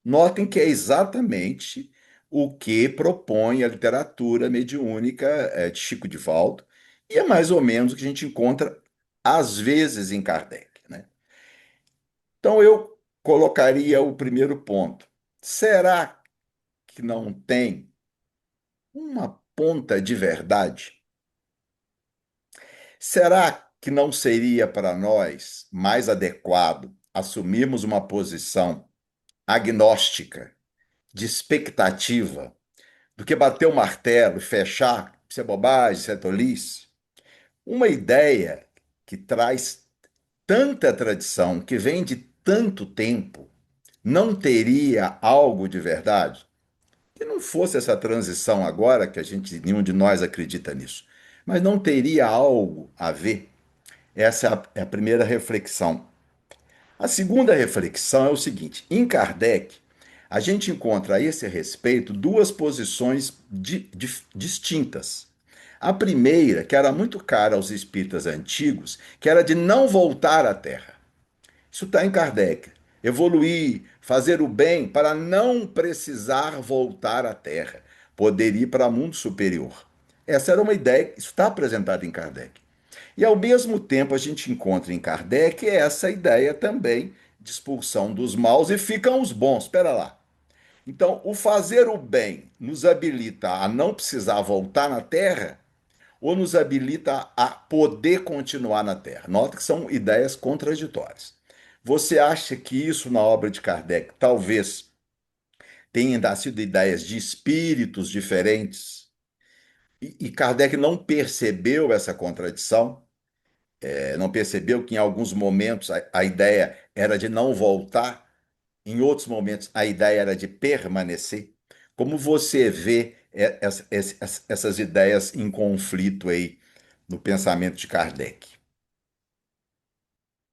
Notem que é exatamente o que propõe a literatura mediúnica de Chico Divaldo, e é mais ou menos o que a gente encontra às vezes em Kardec, né? Então eu colocaria o primeiro ponto. Será que não tem uma ponta de verdade? Será que não seria para nós mais adequado assumirmos uma posição agnóstica, de expectativa, do que bater o martelo e fechar, isso é bobagem, isso é tolice? Uma ideia que traz tanta tradição, que vem de tanto tempo, não teria algo de verdade? Que não fosse essa transição agora, que nenhum de nós acredita nisso, Mas não teria algo a ver? Essa é a primeira reflexão. A segunda reflexão é o seguinte: em Kardec, a gente encontra a esse respeito duas posições distintas. A primeira, que era muito cara aos espíritas antigos, que era de não voltar à Terra. Isso está em Kardec. Evoluir, fazer o bem para não precisar voltar à Terra, poder ir para mundo superior. Essa era uma ideia, isso está apresentado em Kardec. E ao mesmo tempo a gente encontra em Kardec essa ideia também de expulsão dos maus e ficam os bons. Espera lá. Então, o fazer o bem nos habilita a não precisar voltar na Terra ou nos habilita a poder continuar na Terra? Nota que são ideias contraditórias. Você acha que isso na obra de Kardec talvez tenha sido ideias de espíritos diferentes e Kardec não percebeu essa contradição? Não percebeu que em alguns momentos a ideia era de não voltar, em outros momentos a ideia era de permanecer? Como você vê essas ideias em conflito aí no pensamento de Kardec?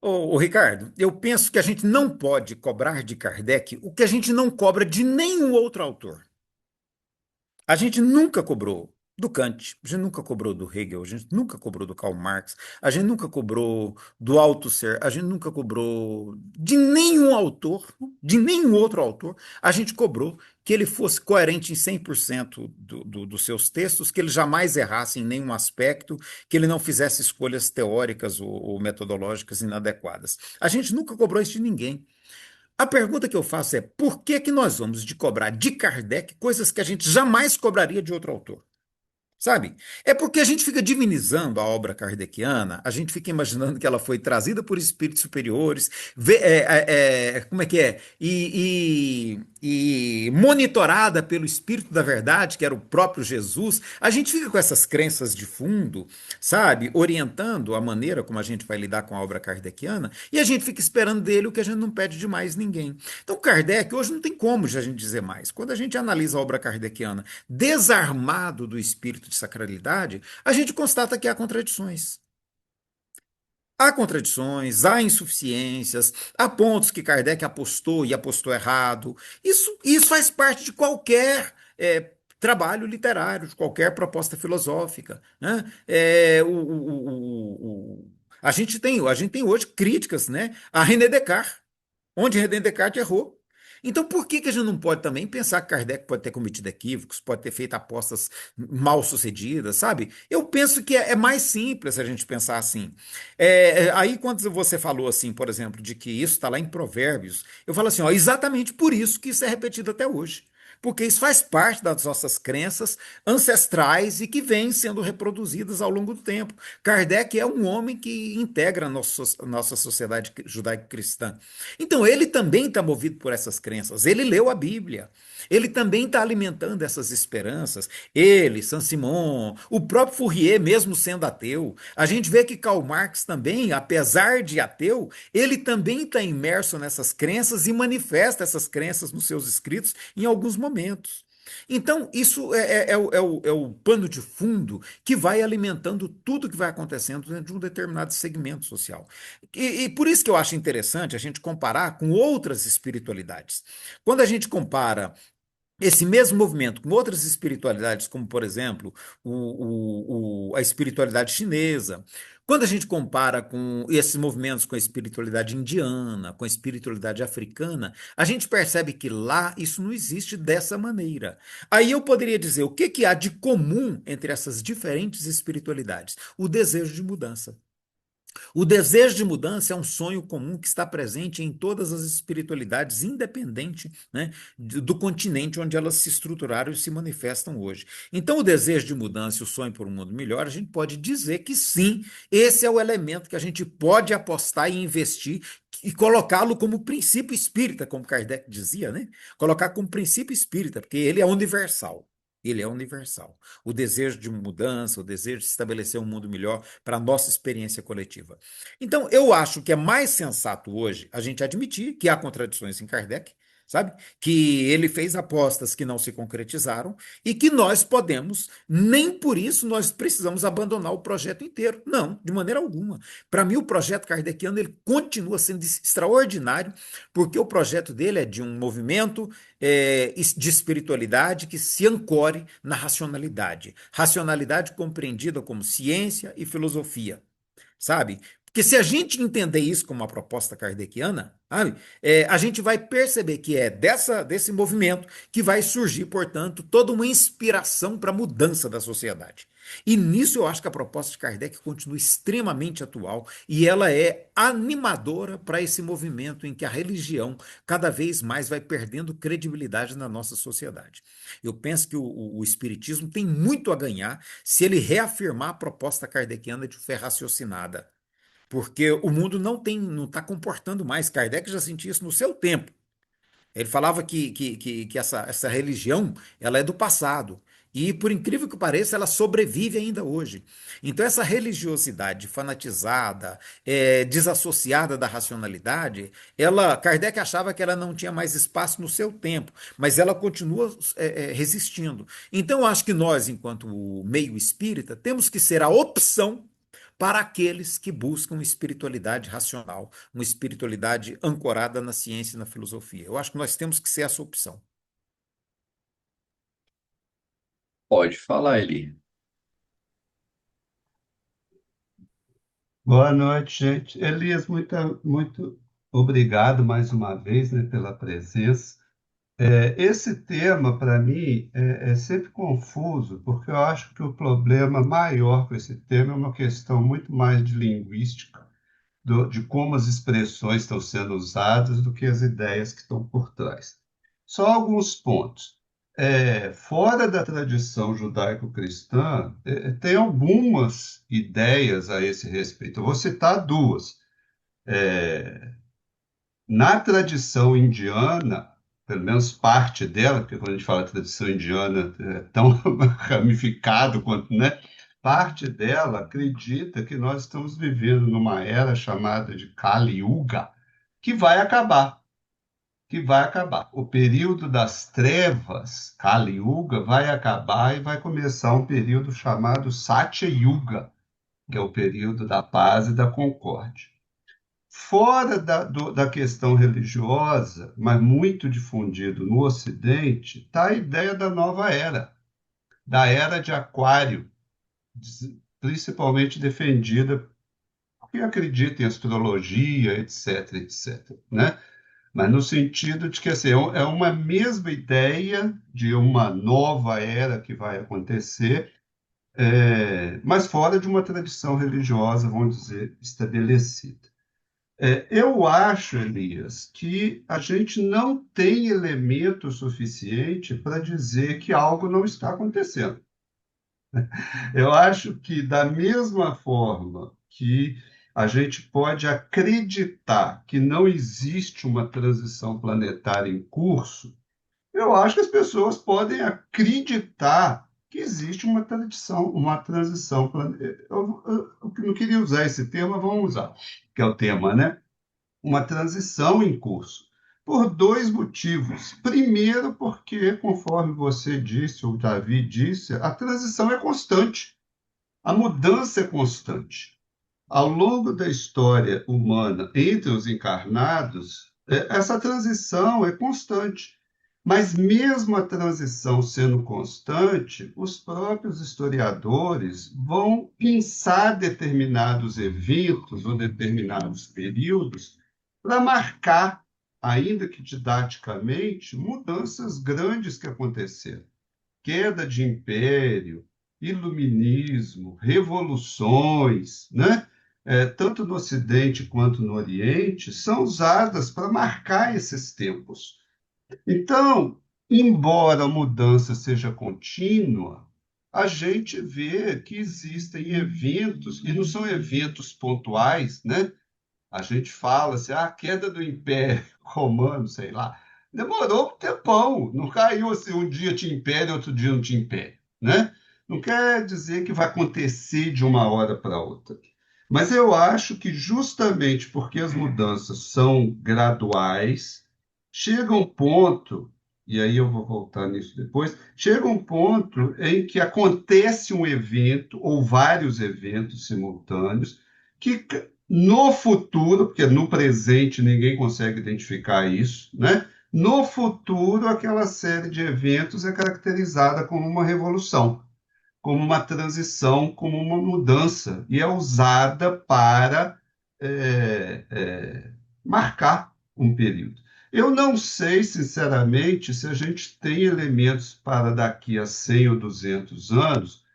Ô, Ricardo, eu penso que a gente não pode cobrar de Kardec o que a gente não cobra de nenhum outro autor. A gente nunca cobrou do Kant, a gente nunca cobrou do Hegel, a gente nunca cobrou do Karl Marx, a gente nunca cobrou do Althusser, a gente nunca cobrou de nenhum autor, de nenhum outro autor, a gente cobrou que ele fosse coerente em 100% dos seus textos, que ele jamais errasse em nenhum aspecto, que ele não fizesse escolhas teóricas ou metodológicas inadequadas. A gente nunca cobrou isso de ninguém. A pergunta que eu faço é: por que que nós vamos de cobrar de Kardec coisas que a gente jamais cobraria de outro autor? Sabe? É porque a gente fica divinizando a obra kardeciana, a gente fica imaginando que ela foi trazida por espíritos superiores, como é que é? E monitorada pelo Espírito da Verdade, que era o próprio Jesus. A gente fica com essas crenças de fundo, sabe? Orientando a maneira como a gente vai lidar com a obra kardeciana, e a gente fica esperando dele o que a gente não pede de mais ninguém. Então, Kardec, hoje não tem como a gente dizer mais. Quando a gente analisa a obra kardeciana desarmado do espírito de sacralidade, a gente constata que há contradições. Há contradições, há insuficiências, há pontos que Kardec apostou e apostou errado. Isso faz parte de qualquer trabalho literário, de qualquer proposta filosófica, né? A gente tem hoje críticas, né, a René Descartes, onde René Descartes errou. Então, por que que a gente não pode também pensar que Kardec pode ter cometido equívocos, pode ter feito apostas mal sucedidas, sabe? Eu penso que é mais simples a gente pensar assim. Aí, quando você falou assim, por exemplo, de que isso está lá em Provérbios, eu falo assim, ó, exatamente por isso que isso é repetido até hoje. Porque isso faz parte das nossas crenças ancestrais e que vêm sendo reproduzidas ao longo do tempo. Kardec é um homem que integra a nossa sociedade judaico-cristã. Então, ele também está movido por essas crenças. Ele leu a Bíblia. Ele também está alimentando essas esperanças. Ele, Saint-Simon, o próprio Fourier, mesmo sendo ateu. A gente vê que Karl Marx também, apesar de ateu, ele também está imerso nessas crenças e manifesta essas crenças nos seus escritos em alguns momentos. Então, isso é o pano de fundo que vai alimentando tudo que vai acontecendo dentro de um determinado segmento social. E por isso que eu acho interessante a gente comparar com outras espiritualidades. Quando a gente compara esse mesmo movimento com outras espiritualidades, como, por exemplo, a espiritualidade chinesa, quando a gente compara com esses movimentos com a espiritualidade indiana, com a espiritualidade africana, a gente percebe que lá isso não existe dessa maneira. Aí eu poderia dizer o que que há de comum entre essas diferentes espiritualidades? O desejo de mudança. O desejo de mudança é um sonho comum que está presente em todas as espiritualidades, independente, né, do continente onde elas se estruturaram e se manifestam hoje. Então, o desejo de mudança e o sonho por um mundo melhor, a gente pode dizer que sim, esse é o elemento que a gente pode apostar e investir e colocá-lo como princípio espírita, como Kardec dizia, né? Colocar como princípio espírita, porque ele é universal. Ele é universal. O desejo de mudança, o desejo de estabelecer um mundo melhor para a nossa experiência coletiva. Então, eu acho que é mais sensato hoje a gente admitir que há contradições em Kardec, sabe? Que ele fez apostas que não se concretizaram e que nós podemos, nem por isso nós precisamos abandonar o projeto inteiro. Não, de maneira alguma. Para mim, o projeto kardeciano ele continua sendo extraordinário, porque o projeto dele é de um movimento de espiritualidade que se ancore na racionalidade. Racionalidade compreendida como ciência e filosofia, sabe? Porque se a gente entender isso como uma proposta kardeciana, sabe, a gente vai perceber que é desse movimento que vai surgir, portanto, toda uma inspiração para a mudança da sociedade. E nisso eu acho que a proposta de Kardec continua extremamente atual e ela é animadora para esse movimento em que a religião cada vez mais vai perdendo credibilidade na nossa sociedade. Eu penso que o Espiritismo tem muito a ganhar se ele reafirmar a proposta kardeciana de fé raciocinada, porque o mundo não está comportando mais. Kardec já sentia isso no seu tempo. Ele falava que essa religião ela é do passado. E, por incrível que pareça, ela sobrevive ainda hoje. Então, essa religiosidade fanatizada, desassociada da racionalidade, Kardec achava que ela não tinha mais espaço no seu tempo, mas ela continua resistindo. Então, eu acho que nós, enquanto meio espírita, temos que ser a opção para aqueles que buscam espiritualidade racional, uma espiritualidade ancorada na ciência e na filosofia. Eu acho que nós temos que ser essa opção. Pode falar, Eli. Boa noite, gente. Elias, muito obrigado mais uma vez, né, pela presença. Esse tema, para mim, é sempre confuso, porque eu acho que o problema maior com esse tema é uma questão muito mais de linguística, de como as expressões estão sendo usadas, do que as ideias que estão por trás. Só alguns pontos. Fora da tradição judaico-cristã, tem algumas ideias a esse respeito. Eu vou citar duas. Na tradição indiana, pelo menos parte dela, porque quando a gente fala tradição indiana é tão ramificado quanto, né? Parte dela acredita que nós estamos vivendo numa era chamada de Kali Yuga, que vai acabar, que vai acabar. O período das trevas, Kali Yuga, vai acabar e vai começar um período chamado Satya Yuga, que é o período da paz e da concórdia. Fora da questão religiosa, mas muito difundido no Ocidente, está a ideia da nova era, da era de Aquário, principalmente defendida por quem acredita em astrologia, etc, etc, né? Mas no sentido de que assim, é uma mesma ideia de uma nova era que vai acontecer, mas fora de uma tradição religiosa, vamos dizer, estabelecida. Eu acho, Elias, que a gente não tem elemento suficiente para dizer que algo não está acontecendo. Eu acho que, da mesma forma que a gente pode acreditar que não existe uma transição planetária em curso, eu acho que as pessoas podem acreditar que existe uma transição planetária. Eu não queria usar esse termo, mas vamos usar, que é o tema, né? Uma transição em curso, por dois motivos. Primeiro, porque, conforme você disse, ou Davi disse, a transição é constante, a mudança é constante. Ao longo da história humana, entre os encarnados, essa transição é constante. Mas, mesmo a transição sendo constante, os próprios historiadores vão pensar determinados eventos ou determinados períodos para marcar, ainda que didaticamente, mudanças grandes que aconteceram. Queda de império, iluminismo, revoluções, né? Tanto no Ocidente quanto no Oriente, são usadas para marcar esses tempos. Então, embora a mudança seja contínua, a gente vê que existem eventos, e não são eventos pontuais, né? A gente fala assim, a queda do Império Romano, sei lá, demorou um tempão, não caiu assim, um dia tinha império, outro dia não tinha império, né? Não quer dizer que vai acontecer de uma hora para outra. Mas eu acho que justamente porque as mudanças são graduais, chega um ponto, e aí eu vou voltar nisso depois, chega um ponto em que acontece um evento, ou vários eventos simultâneos, que no futuro, porque no presente ninguém consegue identificar isso, né? No futuro, aquela série de eventos é caracterizada como uma revolução, como uma transição, como uma mudança, e é usada para marcar um período. Eu não sei, sinceramente, se a gente tem elementos para daqui a 100 ou 200 anos,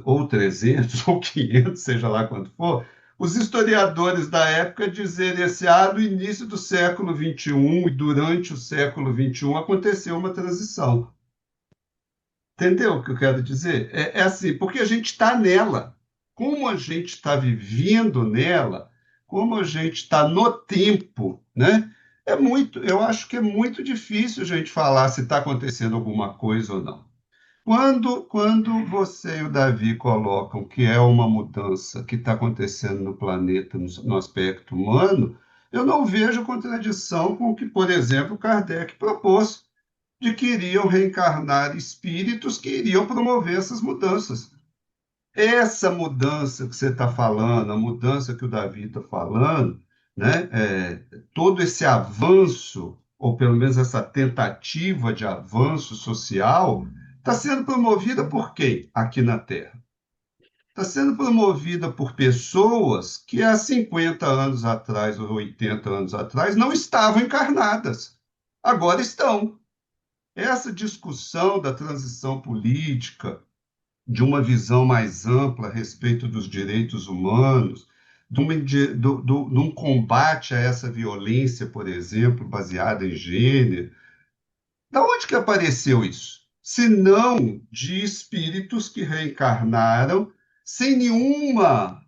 ou 300 ou 500, seja lá quanto for, os historiadores da época dizerem assim, no início do século XXI e durante o século XXI aconteceu uma transição. Entendeu o que eu quero dizer? É assim, porque a gente está nela. Como a gente está vivendo nela, como a gente está no tempo, né? Eu acho que é muito difícil a gente falar se está acontecendo alguma coisa ou não. Quando você e o Davi colocam que é uma mudança que está acontecendo no planeta, no aspecto humano, eu não vejo contradição com o que, por exemplo, Kardec propôs de que iriam reencarnar espíritos que iriam promover essas mudanças. Essa mudança que você está falando, a mudança que o Davi está falando, né, todo esse avanço, ou pelo menos essa tentativa de avanço social, está sendo promovida por quem aqui na Terra? Está sendo promovida por pessoas que há 50 anos atrás ou 80 anos atrás não estavam encarnadas. Agora estão. Essa discussão da transição política, de uma visão mais ampla a respeito dos direitos humanos, de um combate a essa violência, por exemplo, baseada em gênero, da onde que apareceu isso? Se não de espíritos que reencarnaram sem nenhuma,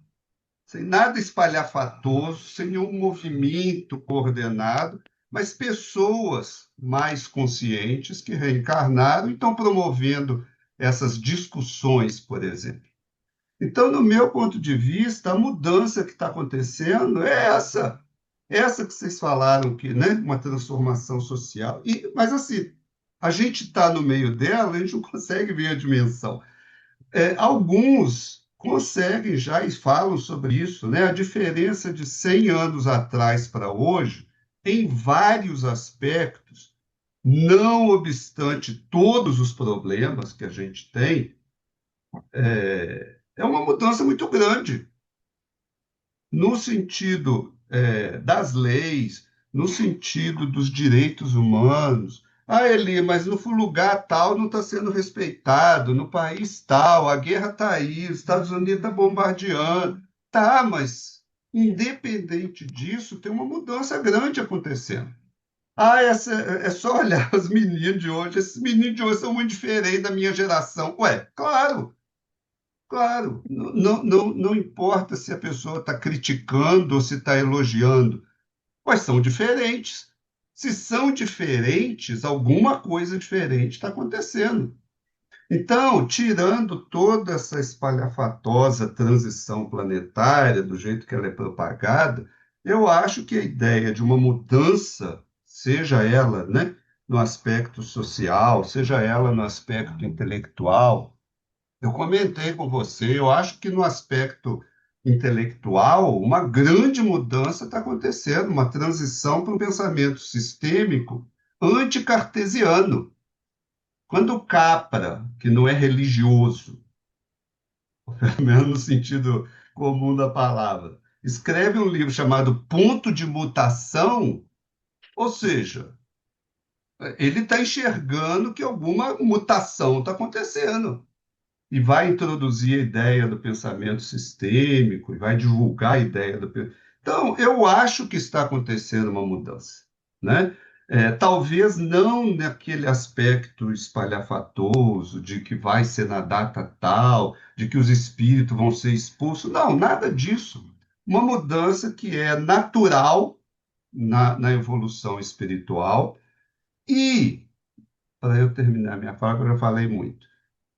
sem nada espalhafatoso, sem nenhum movimento coordenado, mas pessoas mais conscientes que reencarnaram e estão promovendo essas discussões, por exemplo. Então, no meu ponto de vista, a mudança que está acontecendo é essa que vocês falaram, que, né, uma transformação social. Mas, assim, a gente está no meio dela, a gente não consegue ver a dimensão. Alguns conseguem já e falam sobre isso, né? A diferença de 100 anos atrás para hoje, em vários aspectos, não obstante todos os problemas que a gente tem, é uma mudança muito grande, no sentido das leis, no sentido dos direitos humanos. Eli, mas no lugar tal não está sendo respeitado, no país tal, a guerra está aí, os Estados Unidos está bombardeando. Tá, mas independente disso, tem uma mudança grande acontecendo. É só olhar os meninos de hoje. Esses meninos de hoje são muito diferentes da minha geração. Ué, claro, claro. Não, não, não importa se a pessoa está criticando ou se está elogiando. Mas são diferentes. Se são diferentes, alguma coisa diferente está acontecendo. Então, tirando toda essa espalhafatosa transição planetária, do jeito que ela é propagada, eu acho que a ideia de uma mudança, seja ela, né, no aspecto social, seja ela no aspecto intelectual, eu comentei com você, eu acho que no aspecto intelectual, uma grande mudança está acontecendo, uma transição para um pensamento sistêmico anticartesiano. Quando o Capra, que não é religioso, pelo menos no sentido comum da palavra, escreve um livro chamado Ponto de Mutação, ou seja, ele está enxergando que alguma mutação está acontecendo e vai introduzir a ideia do pensamento sistêmico, e vai divulgar a ideia do. Então, eu acho que está acontecendo uma mudança, né? Talvez não naquele aspecto espalhafatoso de que vai ser na data tal, de que os espíritos vão ser expulsos. Não, nada disso. Uma mudança que é natural na evolução espiritual e, para eu terminar minha fala, eu já falei muito,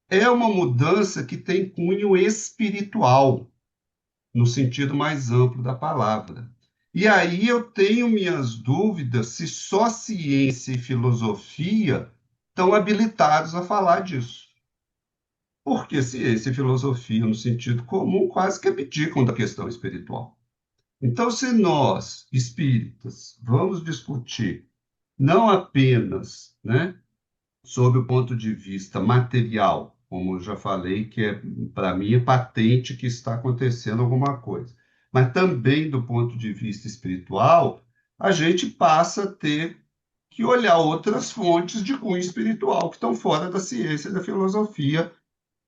é uma mudança que tem cunho espiritual, no sentido mais amplo da palavra. E aí eu tenho minhas dúvidas se só ciência e filosofia estão habilitados a falar disso. Porque ciência e filosofia, no sentido comum, quase que abdicam da questão espiritual. Então, se nós, espíritas, vamos discutir não apenas, né, sob o ponto de vista material, como eu já falei, que é, para mim é patente que está acontecendo alguma coisa, mas também do ponto de vista espiritual, a gente passa a ter que olhar outras fontes de cunho espiritual que estão fora da ciência e da filosofia,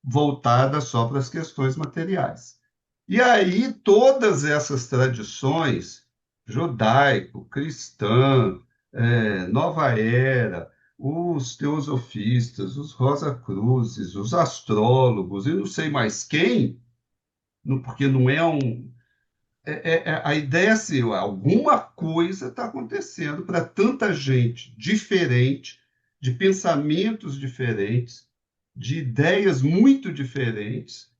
voltada só para as questões materiais. E aí, todas essas tradições, judaico, cristã, nova era, os teosofistas, os Rosa-Cruzes, os astrólogos, e não sei mais quem, porque não é um. A ideia é assim, alguma coisa está acontecendo para tanta gente diferente, de pensamentos diferentes, de ideias muito diferentes,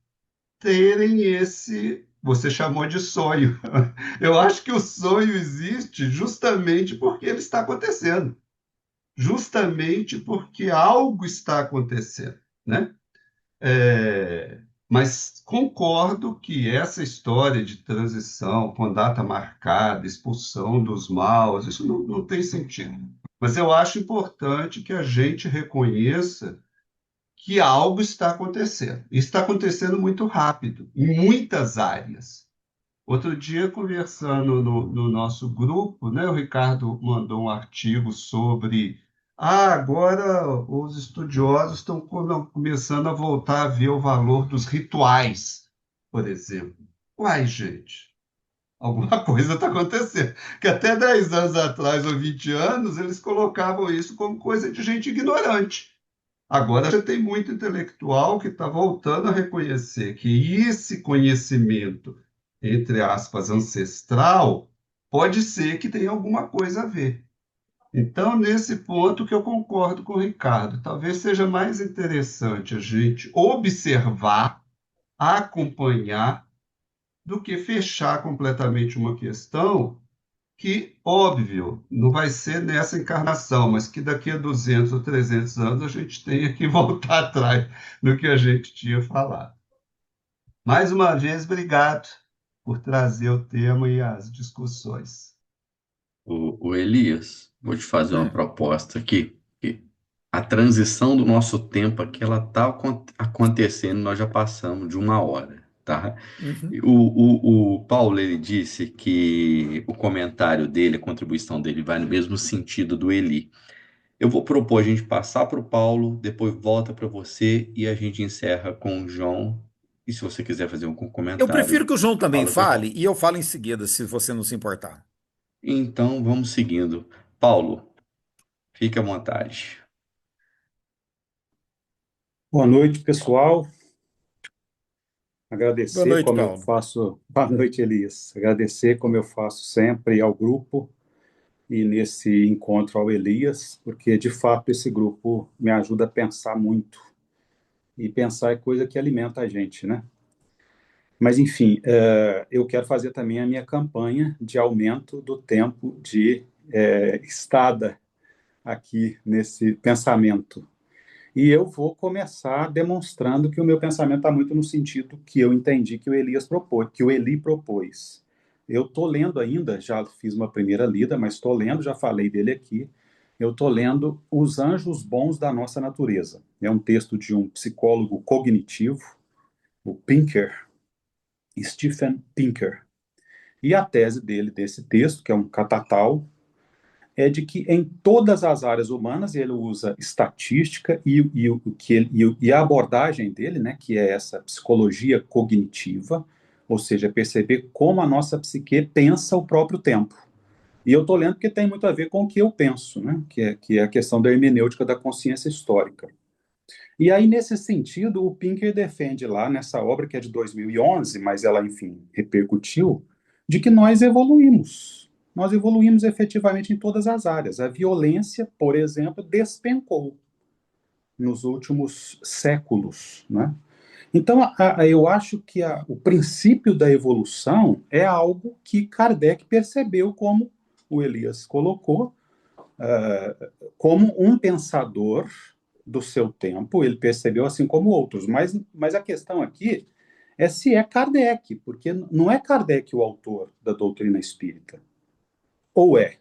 terem esse. Você chamou de sonho. Eu acho que o sonho existe justamente porque ele está acontecendo, justamente porque algo está acontecendo, né? É, mas concordo que essa história de transição, com data marcada, expulsão dos maus, isso não tem sentido. Mas eu acho importante que a gente reconheça que algo está acontecendo. E está acontecendo muito rápido, em muitas áreas. Outro dia, conversando no nosso grupo, né, o Ricardo mandou um artigo sobre. Agora os estudiosos estão começando a voltar a ver o valor dos rituais, por exemplo. Uai, gente, alguma coisa está acontecendo. Que até 10 anos atrás, ou 20 anos, eles colocavam isso como coisa de gente ignorante. Agora já tem muito intelectual que está voltando a reconhecer que esse conhecimento, entre aspas, ancestral, pode ser que tenha alguma coisa a ver. Então, nesse ponto que eu concordo com o Ricardo, talvez seja mais interessante a gente observar, acompanhar, do que fechar completamente uma questão que, óbvio, não vai ser nessa encarnação, mas que daqui a 200 ou 300 anos a gente tenha que voltar atrás no que a gente tinha falado. Mais uma vez, obrigado por trazer o tema e as discussões. O Elias, vou te fazer uma É. proposta aqui. Que a transição do nosso tempo aqui, ela está acontecendo, nós já passamos de uma hora, tá? Uhum. O Paulo, ele disse que o comentário dele, a contribuição dele vai no mesmo sentido do Eli. Eu vou propor a gente passar para o Paulo, depois volta para você e a gente encerra com o João. E se você quiser fazer um Eu prefiro comentário, que o João também fala que eu fale volto. e eu falo em seguida, se você não se importar. Então, vamos seguindo. Paulo, fique à vontade. Boa noite, pessoal. Boa Agradecer noite, como eu Paulo. faço. Boa noite, Elias. Agradecer como eu faço sempre ao grupo e nesse encontro ao Elias, porque de fato esse grupo me ajuda a pensar muito. E pensar é coisa que alimenta a gente, né? Mas, enfim, eu quero fazer também a minha campanha de aumento do tempo de estada aqui nesse pensamento. E eu vou começar demonstrando que o meu pensamento está muito no sentido que eu entendi que o Elias propôs, que o Eli propôs. Eu estou lendo ainda, já fiz uma primeira lida, mas estou lendo, já falei dele aqui. Eu estou lendo Os Anjos Bons da Nossa Natureza. É um texto de um psicólogo cognitivo, o Pinker, Stephen Pinker. E a tese dele, desse texto, que é um catatal, é de que em todas as áreas humanas ele usa estatística e a abordagem dele, né, que é essa psicologia cognitiva, ou seja, perceber como a nossa psique pensa o próprio tempo. E eu estou lendo porque tem muito a ver com o que eu penso, né, que é a questão da hermenêutica da consciência histórica. E aí, nesse sentido, o Pinker defende lá nessa obra, que é de 2011, mas ela, enfim, repercutiu, de que nós evoluímos. Nós evoluímos efetivamente em todas as áreas. A violência, por exemplo, despencou nos últimos séculos, né? Então, eu acho que o princípio da evolução é algo que Kardec percebeu, como o Elias colocou, como um pensador do seu tempo, ele percebeu assim como outros. Mas a questão aqui é se é Kardec, porque não é Kardec o autor da doutrina espírita. Ou é?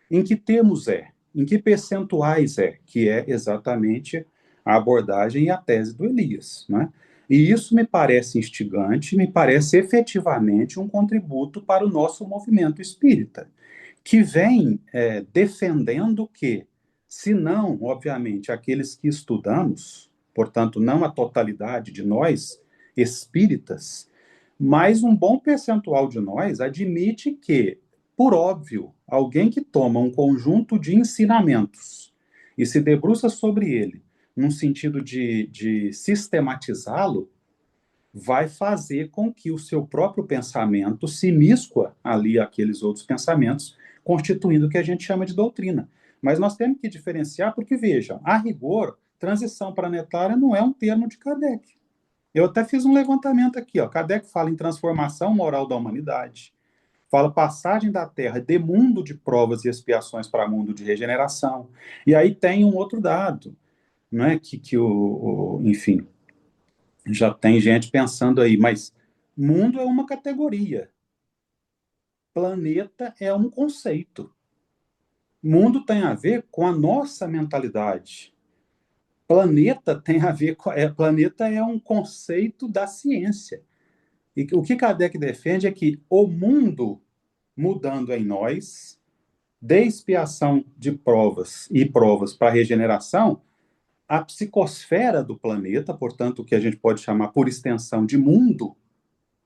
Em que termos é? Em que percentuais é? Que é exatamente a abordagem e a tese do Elias, né? E isso me parece instigante, me parece efetivamente um contributo para o nosso movimento espírita, que vem defendendo que, se não, obviamente, aqueles que estudamos, portanto, não a totalidade de nós espíritas, mas um bom percentual de nós admite que, por óbvio, alguém que toma um conjunto de ensinamentos e se debruça sobre ele, num sentido de sistematizá-lo, vai fazer com que o seu próprio pensamento se miscua ali àqueles outros pensamentos, constituindo o que a gente chama de doutrina. Mas nós temos que diferenciar, porque, veja, a rigor, transição planetária não é um termo de Kardec. Eu até fiz um levantamento aqui, ó. Kardec fala em transformação moral da humanidade, fala passagem da Terra de mundo de provas e expiações para mundo de regeneração. E aí tem um outro dado, não é enfim, já tem gente pensando aí, mas mundo é uma categoria, planeta é um conceito. Mundo tem a ver com a nossa mentalidade. Planeta tem a ver com. Planeta é um conceito da ciência. E o que Kardec defende é que o mundo mudando em nós, de expiação de provas e provas para regeneração, a psicosfera do planeta, portanto, o que a gente pode chamar por extensão de mundo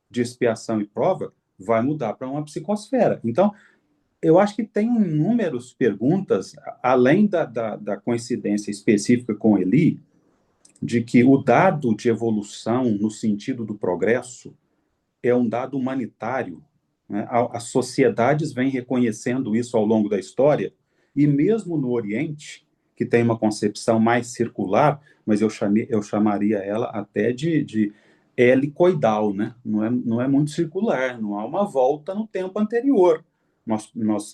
de expiação e prova, vai mudar para uma psicosfera. Então, eu acho que tem inúmeras perguntas, além da coincidência específica com Eli, de que o dado de evolução no sentido do progresso é um dado humanitário, né? As sociedades vêm reconhecendo isso ao longo da história, e mesmo no Oriente, que tem uma concepção mais circular, mas eu chamaria ela até de helicoidal, né? Não é muito circular, não há uma volta no tempo anterior.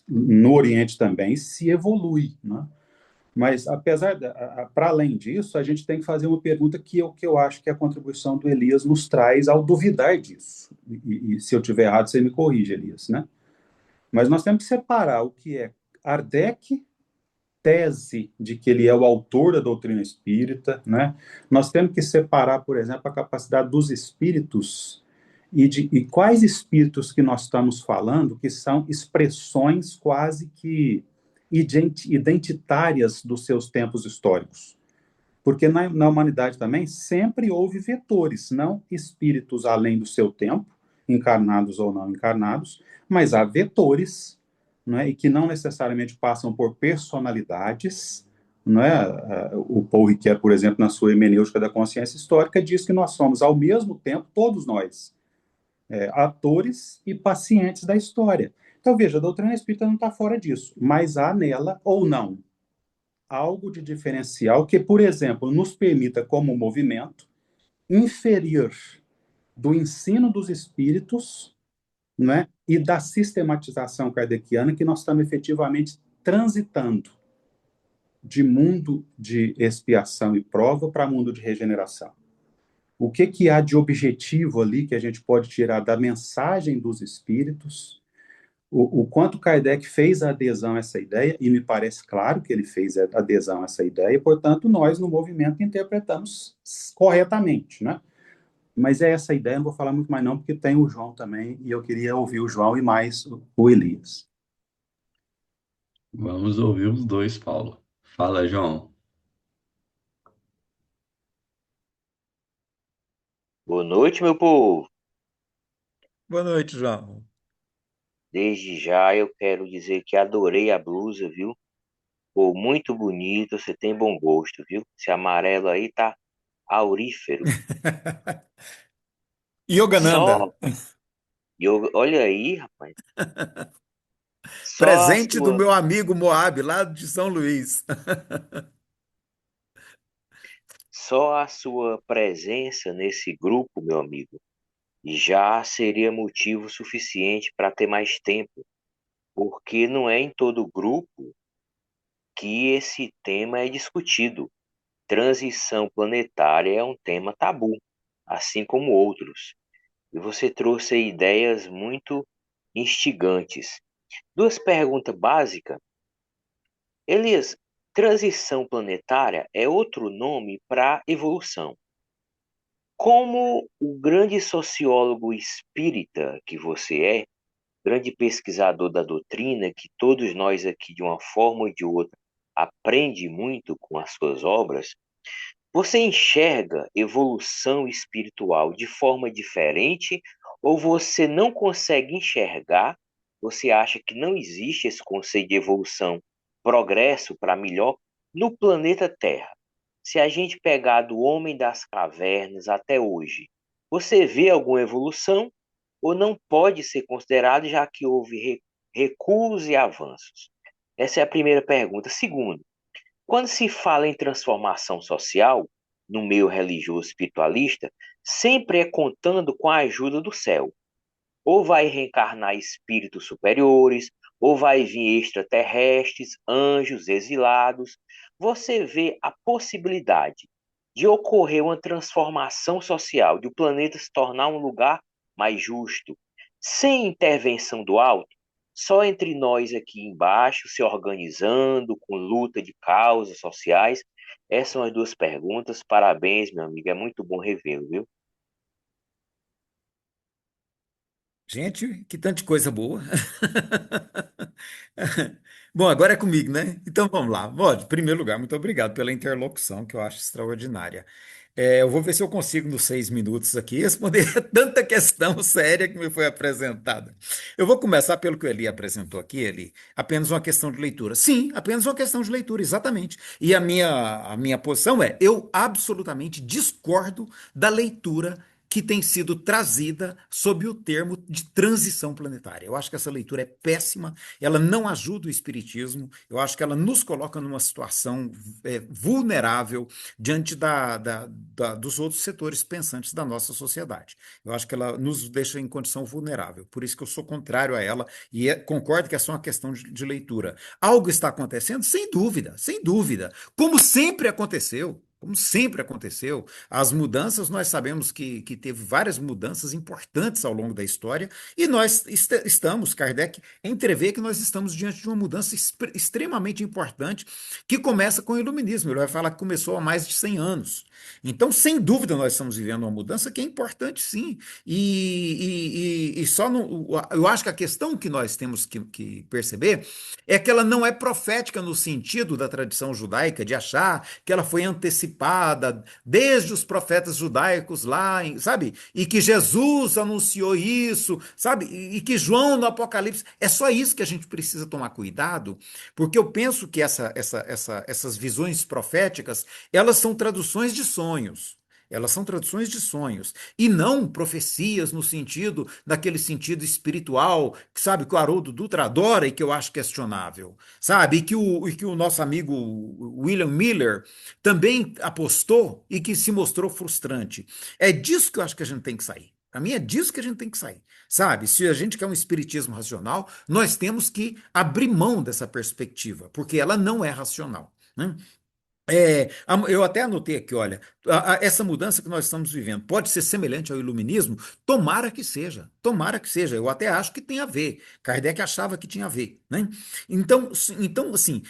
No Oriente também se evolui, né? Mas, para além disso, a gente tem que fazer uma pergunta que eu acho que a contribuição do Elias nos traz ao duvidar disso. E se eu tiver errado, você me corrige, Elias, né? Mas nós temos que separar o que é Kardec, tese de que ele é o autor da doutrina espírita, né? Nós temos que separar, por exemplo, a capacidade dos espíritos e quais espíritos que nós estamos falando, que são expressões quase que identitárias dos seus tempos históricos. Porque na humanidade também sempre houve vetores, não espíritos além do seu tempo, encarnados ou não encarnados, mas há vetores, não é? E que não necessariamente passam por personalidades. Não é? O Paul Ricoeur, por exemplo, na sua Hermenêutica da Consciência Histórica, diz que nós somos, ao mesmo tempo, todos nós, atores e pacientes da história. Então, veja, a doutrina espírita não está fora disso, mas há nela, ou não, algo de diferencial que, por exemplo, nos permita, como movimento, inferir do ensino dos espíritos, né, e da sistematização kardeciana que nós estamos efetivamente transitando de mundo de expiação e prova para mundo de regeneração. O que há de objetivo ali que a gente pode tirar da mensagem dos espíritos, o quanto Kardec fez a adesão a essa ideia, e me parece claro que ele fez a adesão a essa ideia, e, portanto, nós no movimento interpretamos corretamente, né? Mas é essa ideia, não vou falar muito mais não, porque tem o João também, e eu queria ouvir o João e mais o Elias. Vamos ouvir os dois, Paulo. Fala, João. Boa noite, meu povo. Boa noite, João. Desde já eu quero dizer que adorei a blusa, viu? Ficou muito bonito, você tem bom gosto, viu? Esse amarelo aí tá aurífero. Yogananda, Só, olha aí, rapaz. Só a presente do sua, meu amigo Moab, lá de São Luís. Só a sua presença nesse grupo, meu amigo, já seria motivo suficiente para ter mais tempo, porque não é em todo grupo que esse tema é discutido. Transição planetária é um tema tabu, assim como outros. E você trouxe aí ideias muito instigantes. Duas perguntas básicas. Elias, transição planetária é outro nome para evolução. Como o grande sociólogo espírita que você é, grande pesquisador da doutrina, que todos nós aqui, de uma forma ou de outra, aprende muito com as suas obras, você enxerga evolução espiritual de forma diferente ou você não consegue enxergar? Você acha que não existe esse conceito de evolução, progresso para melhor no planeta Terra? Se a gente pegar do homem das cavernas até hoje, você vê alguma evolução ou não pode ser considerado já que houve recuos e avanços? Essa é a primeira pergunta. Segundo, quando se fala em transformação social, no meio religioso espiritualista, sempre é contando com a ajuda do céu. Ou vai reencarnar espíritos superiores, ou vai vir extraterrestres, anjos exilados. Você vê a possibilidade de ocorrer uma transformação social, de o planeta se tornar um lugar mais justo, sem intervenção do alto, só entre nós aqui embaixo, se organizando, com luta de causas sociais. Essas são as duas perguntas. Parabéns, meu amigo. É muito bom revê-lo, viu? Gente, que tanta coisa boa. Bom, agora é comigo, né? Então vamos lá. Bom, em primeiro lugar, muito obrigado pela interlocução, que eu acho extraordinária. Eu vou ver se eu consigo, nos 6 minutos aqui, responder tanta questão séria que me foi apresentada. Eu vou começar pelo que o Eli apresentou aqui, Eli. Apenas uma questão de leitura. Sim, apenas uma questão de leitura, exatamente. E a minha posição é: eu absolutamente discordo da leitura que tem sido trazida sob o termo de transição planetária. Eu acho que essa leitura é péssima, ela não ajuda o espiritismo, eu acho que ela nos coloca numa situação vulnerável diante dos outros setores pensantes da nossa sociedade. Eu acho que ela nos deixa em condição vulnerável, por isso que eu sou contrário a ela e concordo que é só uma questão de leitura. Algo está acontecendo? Sem dúvida, sem dúvida. Como sempre aconteceu. Como sempre aconteceu, as mudanças, nós sabemos que teve várias mudanças importantes ao longo da história, e nós estamos, Kardec entrevê que nós estamos diante de uma mudança extremamente importante, que começa com o iluminismo. Ele vai falar que começou há mais de 100 anos. Então, sem dúvida, nós estamos vivendo uma mudança que é importante, sim. E só eu acho que a questão que nós temos que perceber é que ela não é profética no sentido da tradição judaica, de achar que ela foi antecipada desde os profetas judaicos lá, sabe? E que Jesus anunciou isso, sabe? E que João no Apocalipse. É só isso que a gente precisa tomar cuidado, porque eu penso que essas visões proféticas, elas são traduções de sonhos. Elas são traduções de sonhos e não profecias no sentido, daquele sentido espiritual, que sabe, que o Haroldo Dutra adora e que eu acho questionável, sabe? E que o nosso amigo William Miller também apostou e que se mostrou frustrante. É disso que eu acho que a gente tem que sair. Para mim é disso que a gente tem que sair, sabe? Se a gente quer um espiritismo racional, nós temos que abrir mão dessa perspectiva, porque ela não é racional, né? Eu até anotei aqui, olha, essa mudança que nós estamos vivendo pode ser semelhante ao iluminismo? Tomara que seja, tomara que seja. Eu até acho que tem a ver. Kardec achava que tinha a ver, né? Então assim,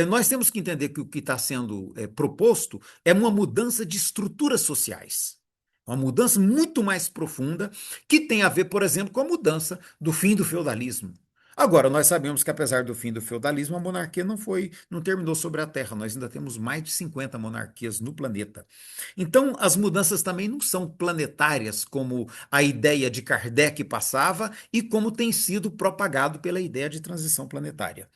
nós temos que entender que o que está sendo proposto é uma mudança de estruturas sociais. Uma mudança muito mais profunda, que tem a ver, por exemplo, com a mudança do fim do feudalismo. Agora, nós sabemos que, apesar do fim do feudalismo, a monarquia não terminou sobre a Terra. Nós ainda temos mais de 50 monarquias no planeta. Então, as mudanças também não são planetárias, como a ideia de Kardec passava e como tem sido propagado pela ideia de transição planetária.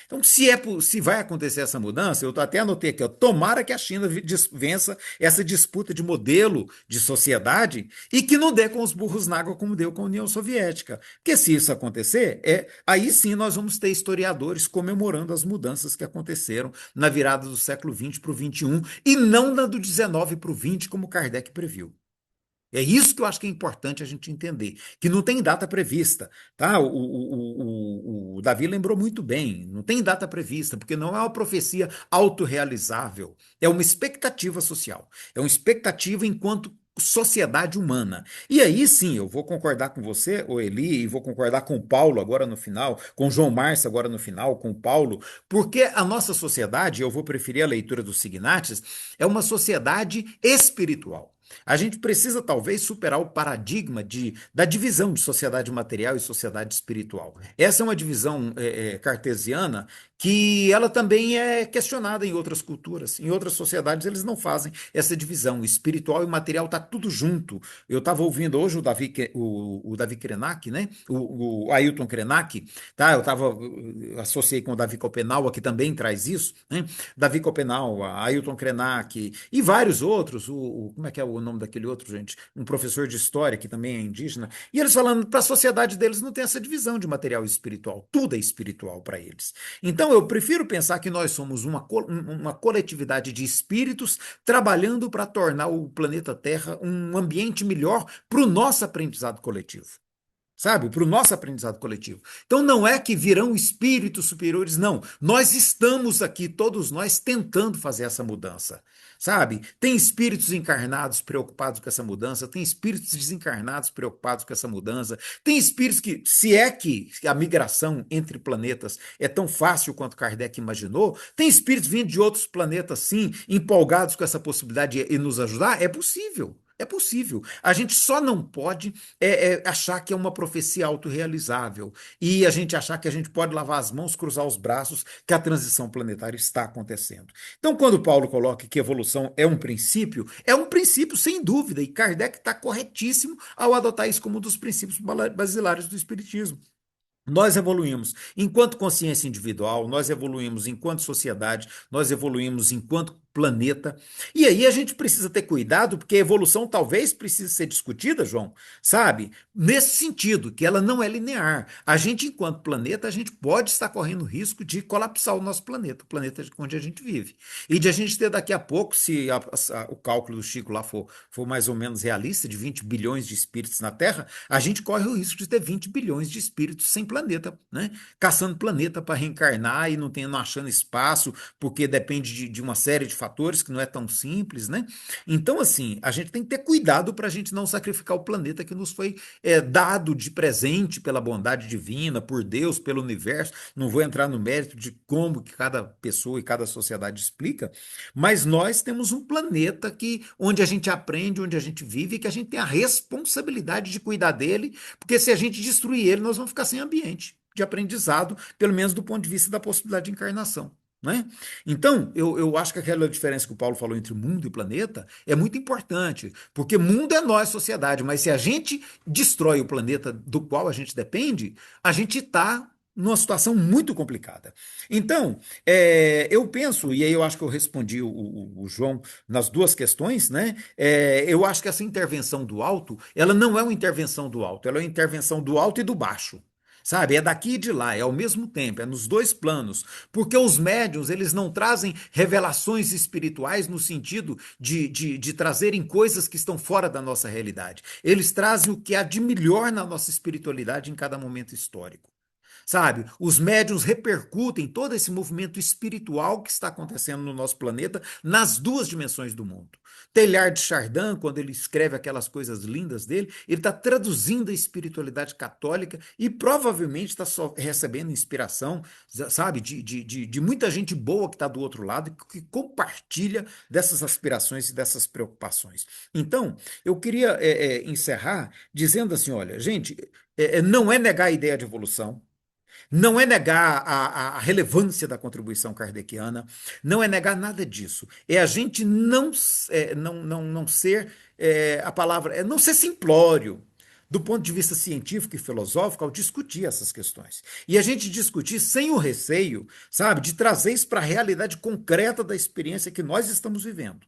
Então, se vai acontecer essa mudança, eu até anotei aqui, ó, tomara que a China vença essa disputa de modelo de sociedade e que não dê com os burros na água como deu com a União Soviética. Porque se isso acontecer, aí sim nós vamos ter historiadores comemorando as mudanças que aconteceram na virada do século XX para o XXI e não na do XIX para o XX, como Kardec previu. É isso que eu acho que é importante a gente entender, que não tem data prevista, tá? O Davi lembrou muito bem, não tem data prevista, porque não é uma profecia autorrealizável, é uma expectativa social, é uma expectativa enquanto sociedade humana. E aí sim, eu vou concordar com você, o Eli, e vou concordar com o Paulo agora no final, com o João Márcio agora no final, com o Paulo, porque a nossa sociedade, eu vou preferir a leitura dos Signates, é uma sociedade espiritual. A gente precisa, talvez, superar o paradigma da divisão de sociedade material e sociedade espiritual. Essa é uma divisão cartesiana que ela também é questionada em outras culturas. Em outras sociedades, eles não fazem essa divisão. O espiritual e o material está tudo junto. Eu estava ouvindo hoje o Davi Krenak, né? O Ailton Krenak, tá? Associei com o Davi Copenau, que também traz isso, né? Davi Copenau, Ailton Krenak e vários outros. Como é que é o nome daquele outro, gente? Um professor de história que também é indígena. E eles falando para a sociedade deles não tem essa divisão de material e espiritual. Tudo é espiritual para eles. Então eu prefiro pensar que nós somos uma coletividade de espíritos trabalhando para tornar o planeta Terra um ambiente melhor para o nosso aprendizado coletivo. Sabe, para o nosso aprendizado coletivo. Então não é que virão espíritos superiores, não. Nós estamos aqui, todos nós, tentando fazer essa mudança. Sabe? Tem espíritos encarnados preocupados com essa mudança, tem espíritos desencarnados preocupados com essa mudança, tem espíritos que, se é que a migração entre planetas é tão fácil quanto Kardec imaginou, tem espíritos vindo de outros planetas, sim, empolgados com essa possibilidade e nos ajudar, é possível. É possível. A gente só não pode achar que é uma profecia autorrealizável e a gente achar que a gente pode lavar as mãos, cruzar os braços, que a transição planetária está acontecendo. Então, quando Paulo coloca que evolução é um princípio sem dúvida, e Kardec está corretíssimo ao adotar isso como um dos princípios basilares do Espiritismo. Nós evoluímos enquanto consciência individual, nós evoluímos enquanto sociedade, nós evoluímos enquanto planeta. E aí a gente precisa ter cuidado, porque a evolução talvez precise ser discutida, João, sabe? Nesse sentido, que ela não é linear. A gente, enquanto planeta, a gente pode estar correndo risco de colapsar o nosso planeta, o planeta onde a gente vive. E de a gente ter daqui a pouco, se o cálculo do Chico lá for mais ou menos realista, de 20 bilhões de espíritos na Terra, a gente corre o risco de ter 20 bilhões de espíritos sem planeta, né? Caçando planeta para reencarnar e não achando espaço, porque depende de uma série de fatores que não é tão simples, né? Então, assim, a gente tem que ter cuidado para a gente não sacrificar o planeta que nos foi dado de presente pela bondade divina, por Deus, pelo universo. Não vou entrar no mérito de como que cada pessoa e cada sociedade explica, mas nós temos um planeta onde a gente aprende, onde a gente vive, e que a gente tem a responsabilidade de cuidar dele, porque se a gente destruir ele, nós vamos ficar sem ambiente de aprendizado, pelo menos do ponto de vista da possibilidade de encarnação. Né? Então, eu acho que aquela diferença que o Paulo falou entre mundo e planeta é muito importante, porque mundo é nós, sociedade, mas se a gente destrói o planeta do qual a gente depende, a gente está numa situação muito complicada. Então, eu penso, e aí eu acho que eu respondi o João nas duas questões, né? Eu acho que essa intervenção do alto, ela não é uma intervenção do alto, ela é uma intervenção do alto e do baixo. Sabe, é daqui e de lá, é ao mesmo tempo, é nos dois planos, porque os médiuns, eles não trazem revelações espirituais no sentido de trazerem coisas que estão fora da nossa realidade. Eles trazem o que há de melhor na nossa espiritualidade em cada momento histórico. Sabe, os médiuns repercutem todo esse movimento espiritual que está acontecendo no nosso planeta nas duas dimensões do mundo. Teilhard de Chardin, quando ele escreve aquelas coisas lindas dele, ele está traduzindo a espiritualidade católica e provavelmente está recebendo inspiração, sabe, de muita gente boa que está do outro lado e que compartilha dessas aspirações e dessas preocupações. Então, eu queria encerrar dizendo assim, olha, gente, não é negar a ideia de evolução, não é negar a relevância da contribuição kardeciana, não é negar nada disso. É a gente não ser, a palavra, não ser simplório, do ponto de vista científico e filosófico, ao discutir essas questões. E a gente discutir sem o receio, sabe, de trazer isso para a realidade concreta da experiência que nós estamos vivendo.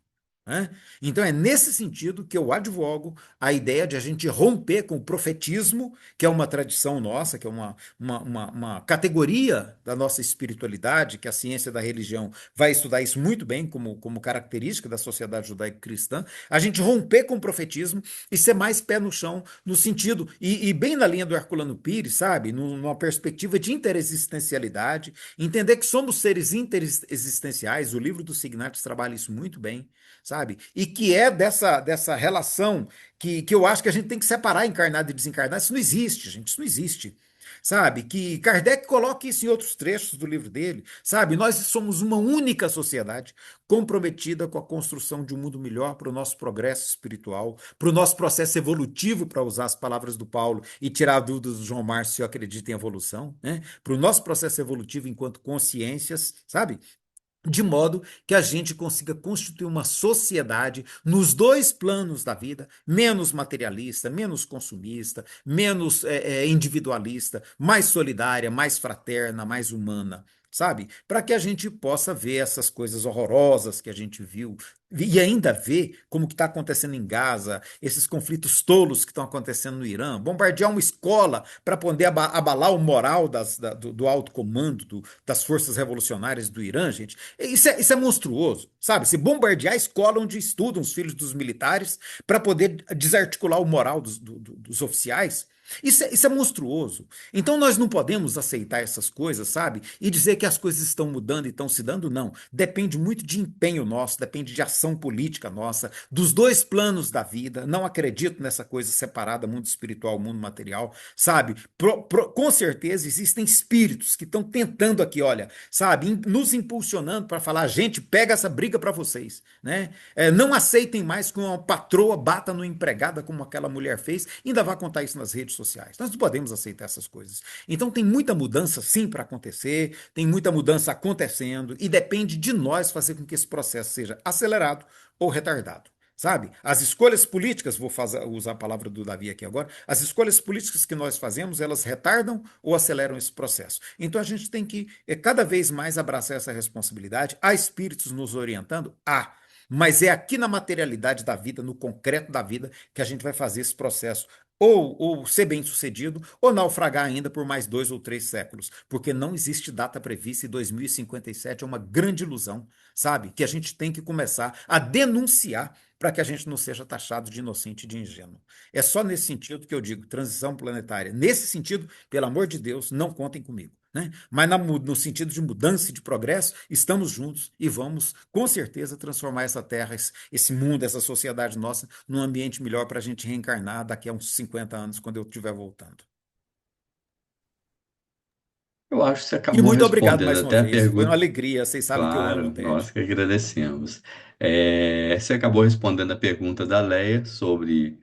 Né? Então, é nesse sentido que eu advogo a ideia de a gente romper com o profetismo, que é uma tradição nossa, que é uma categoria da nossa espiritualidade, que a ciência da religião vai estudar isso muito bem como característica da sociedade judaico-cristã, a gente romper com o profetismo e ser mais pé no chão, no sentido, e bem na linha do Herculano Pires, sabe? Numa perspectiva de interexistencialidade, entender que somos seres interexistenciais, o livro dos Signatis trabalha isso muito bem, sabe? E que é dessa relação que eu acho que a gente tem que separar encarnado e desencarnado. Isso não existe, gente, isso não existe. Sabe? Que Kardec coloca isso em outros trechos do livro dele, sabe? Nós somos uma única sociedade comprometida com a construção de um mundo melhor para o nosso progresso espiritual, para o nosso processo evolutivo, para usar as palavras do Paulo e tirar dúvidas do João Márcio se eu acredito em evolução, né? Para o nosso processo evolutivo enquanto consciências, sabe? De modo que a gente consiga constituir uma sociedade nos dois planos da vida, menos materialista, menos consumista, menos individualista, mais solidária, mais fraterna, mais humana, sabe? Para que a gente possa ver essas coisas horrorosas que a gente viu e ainda ver como que está acontecendo em Gaza, esses conflitos tolos que estão acontecendo no Irã, bombardear uma escola para poder abalar o moral do alto comando das forças revolucionárias do Irã, gente. Isso é monstruoso, sabe? Se bombardear a escola onde estudam os filhos dos militares para poder desarticular o moral dos oficiais. Isso é monstruoso. Então nós não podemos aceitar essas coisas, sabe? E dizer que as coisas estão mudando e estão se dando, não. Depende muito de empenho nosso, depende de ação política nossa, dos dois planos da vida. Não acredito nessa coisa separada, mundo espiritual, mundo material, sabe? Com certeza existem espíritos que estão tentando aqui, olha, sabe, nos impulsionando para falar, gente, pega essa briga para vocês, né? Não aceitem mais que uma patroa bata no empregada como aquela mulher fez, ainda vai contar isso nas redes sociais. Nós não podemos aceitar essas coisas. Então tem muita mudança sim para acontecer, tem muita mudança acontecendo e depende de nós fazer com que esse processo seja acelerado ou retardado. Sabe? As escolhas políticas, usar a palavra do Davi aqui agora, as escolhas políticas que nós fazemos, elas retardam ou aceleram esse processo. Então a gente tem que cada vez mais abraçar essa responsabilidade. Há espíritos nos orientando? Há. Mas é aqui na materialidade da vida, no concreto da vida, que a gente vai fazer esse processo ou ser bem-sucedido, ou naufragar ainda por mais 2 ou 3 séculos, porque não existe data prevista e 2057 é uma grande ilusão, sabe? Que a gente tem que começar a denunciar para que a gente não seja taxado de inocente e de ingênuo. É só nesse sentido que eu digo, transição planetária. Nesse sentido, pelo amor de Deus, não contem comigo. Né? Mas no sentido de mudança e de progresso, estamos juntos e vamos, com certeza, transformar essa terra, esse mundo, essa sociedade nossa, num ambiente melhor para a gente reencarnar daqui a uns 50 anos, quando eu estiver voltando. Eu acho que você E acabou muito obrigado respondendo mais uma até a vez. Foi uma pergunta. alegria. Vocês sabem que eu amo o Claro, TED. nós que agradecemos. Você acabou respondendo a pergunta da Leia sobre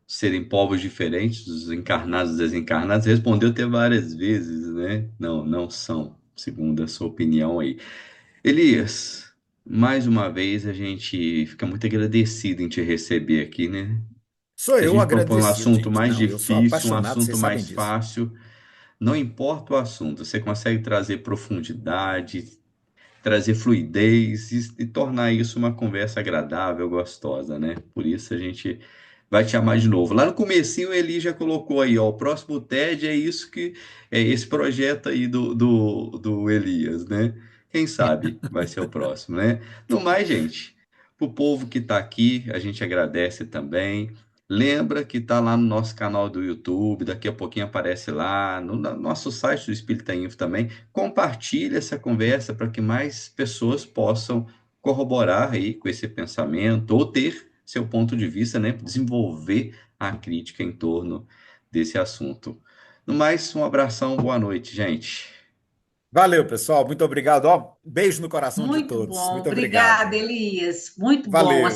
serem povos diferentes, os encarnados e desencarnados. Respondeu até várias vezes, né? Não, não são, segundo a sua opinião aí. Elias, mais uma vez a gente fica muito agradecido em te receber aqui, né? Sou Se a eu gente propõe um agradecido, assunto gente. mais Não, eu sou difícil, um apaixonado, assunto vocês sabem mais disso. fácil, não importa o assunto, você consegue trazer profundidade, trazer fluidez e tornar isso uma conversa agradável, gostosa, né? Por isso a gente vai te chamar de novo. Lá no comecinho ele já colocou aí, ó, o próximo TED é isso que é esse projeto aí do Elias, né? Quem sabe vai ser o próximo, né? No mais, gente, pro povo que tá aqui, a gente agradece também. Lembra que tá lá no nosso canal do YouTube, daqui a pouquinho aparece lá, no nosso site do Espírita Info também. Compartilhe essa conversa para que mais pessoas possam corroborar aí com esse pensamento ou ter seu ponto de vista, né? Desenvolver a crítica em torno desse assunto. No mais, um abração, boa noite, gente. Valeu, pessoal. Muito obrigado. Ó, beijo no coração de Muito todos. bom. Muito Obrigada, obrigado. Elias. Muito bom. Valeu.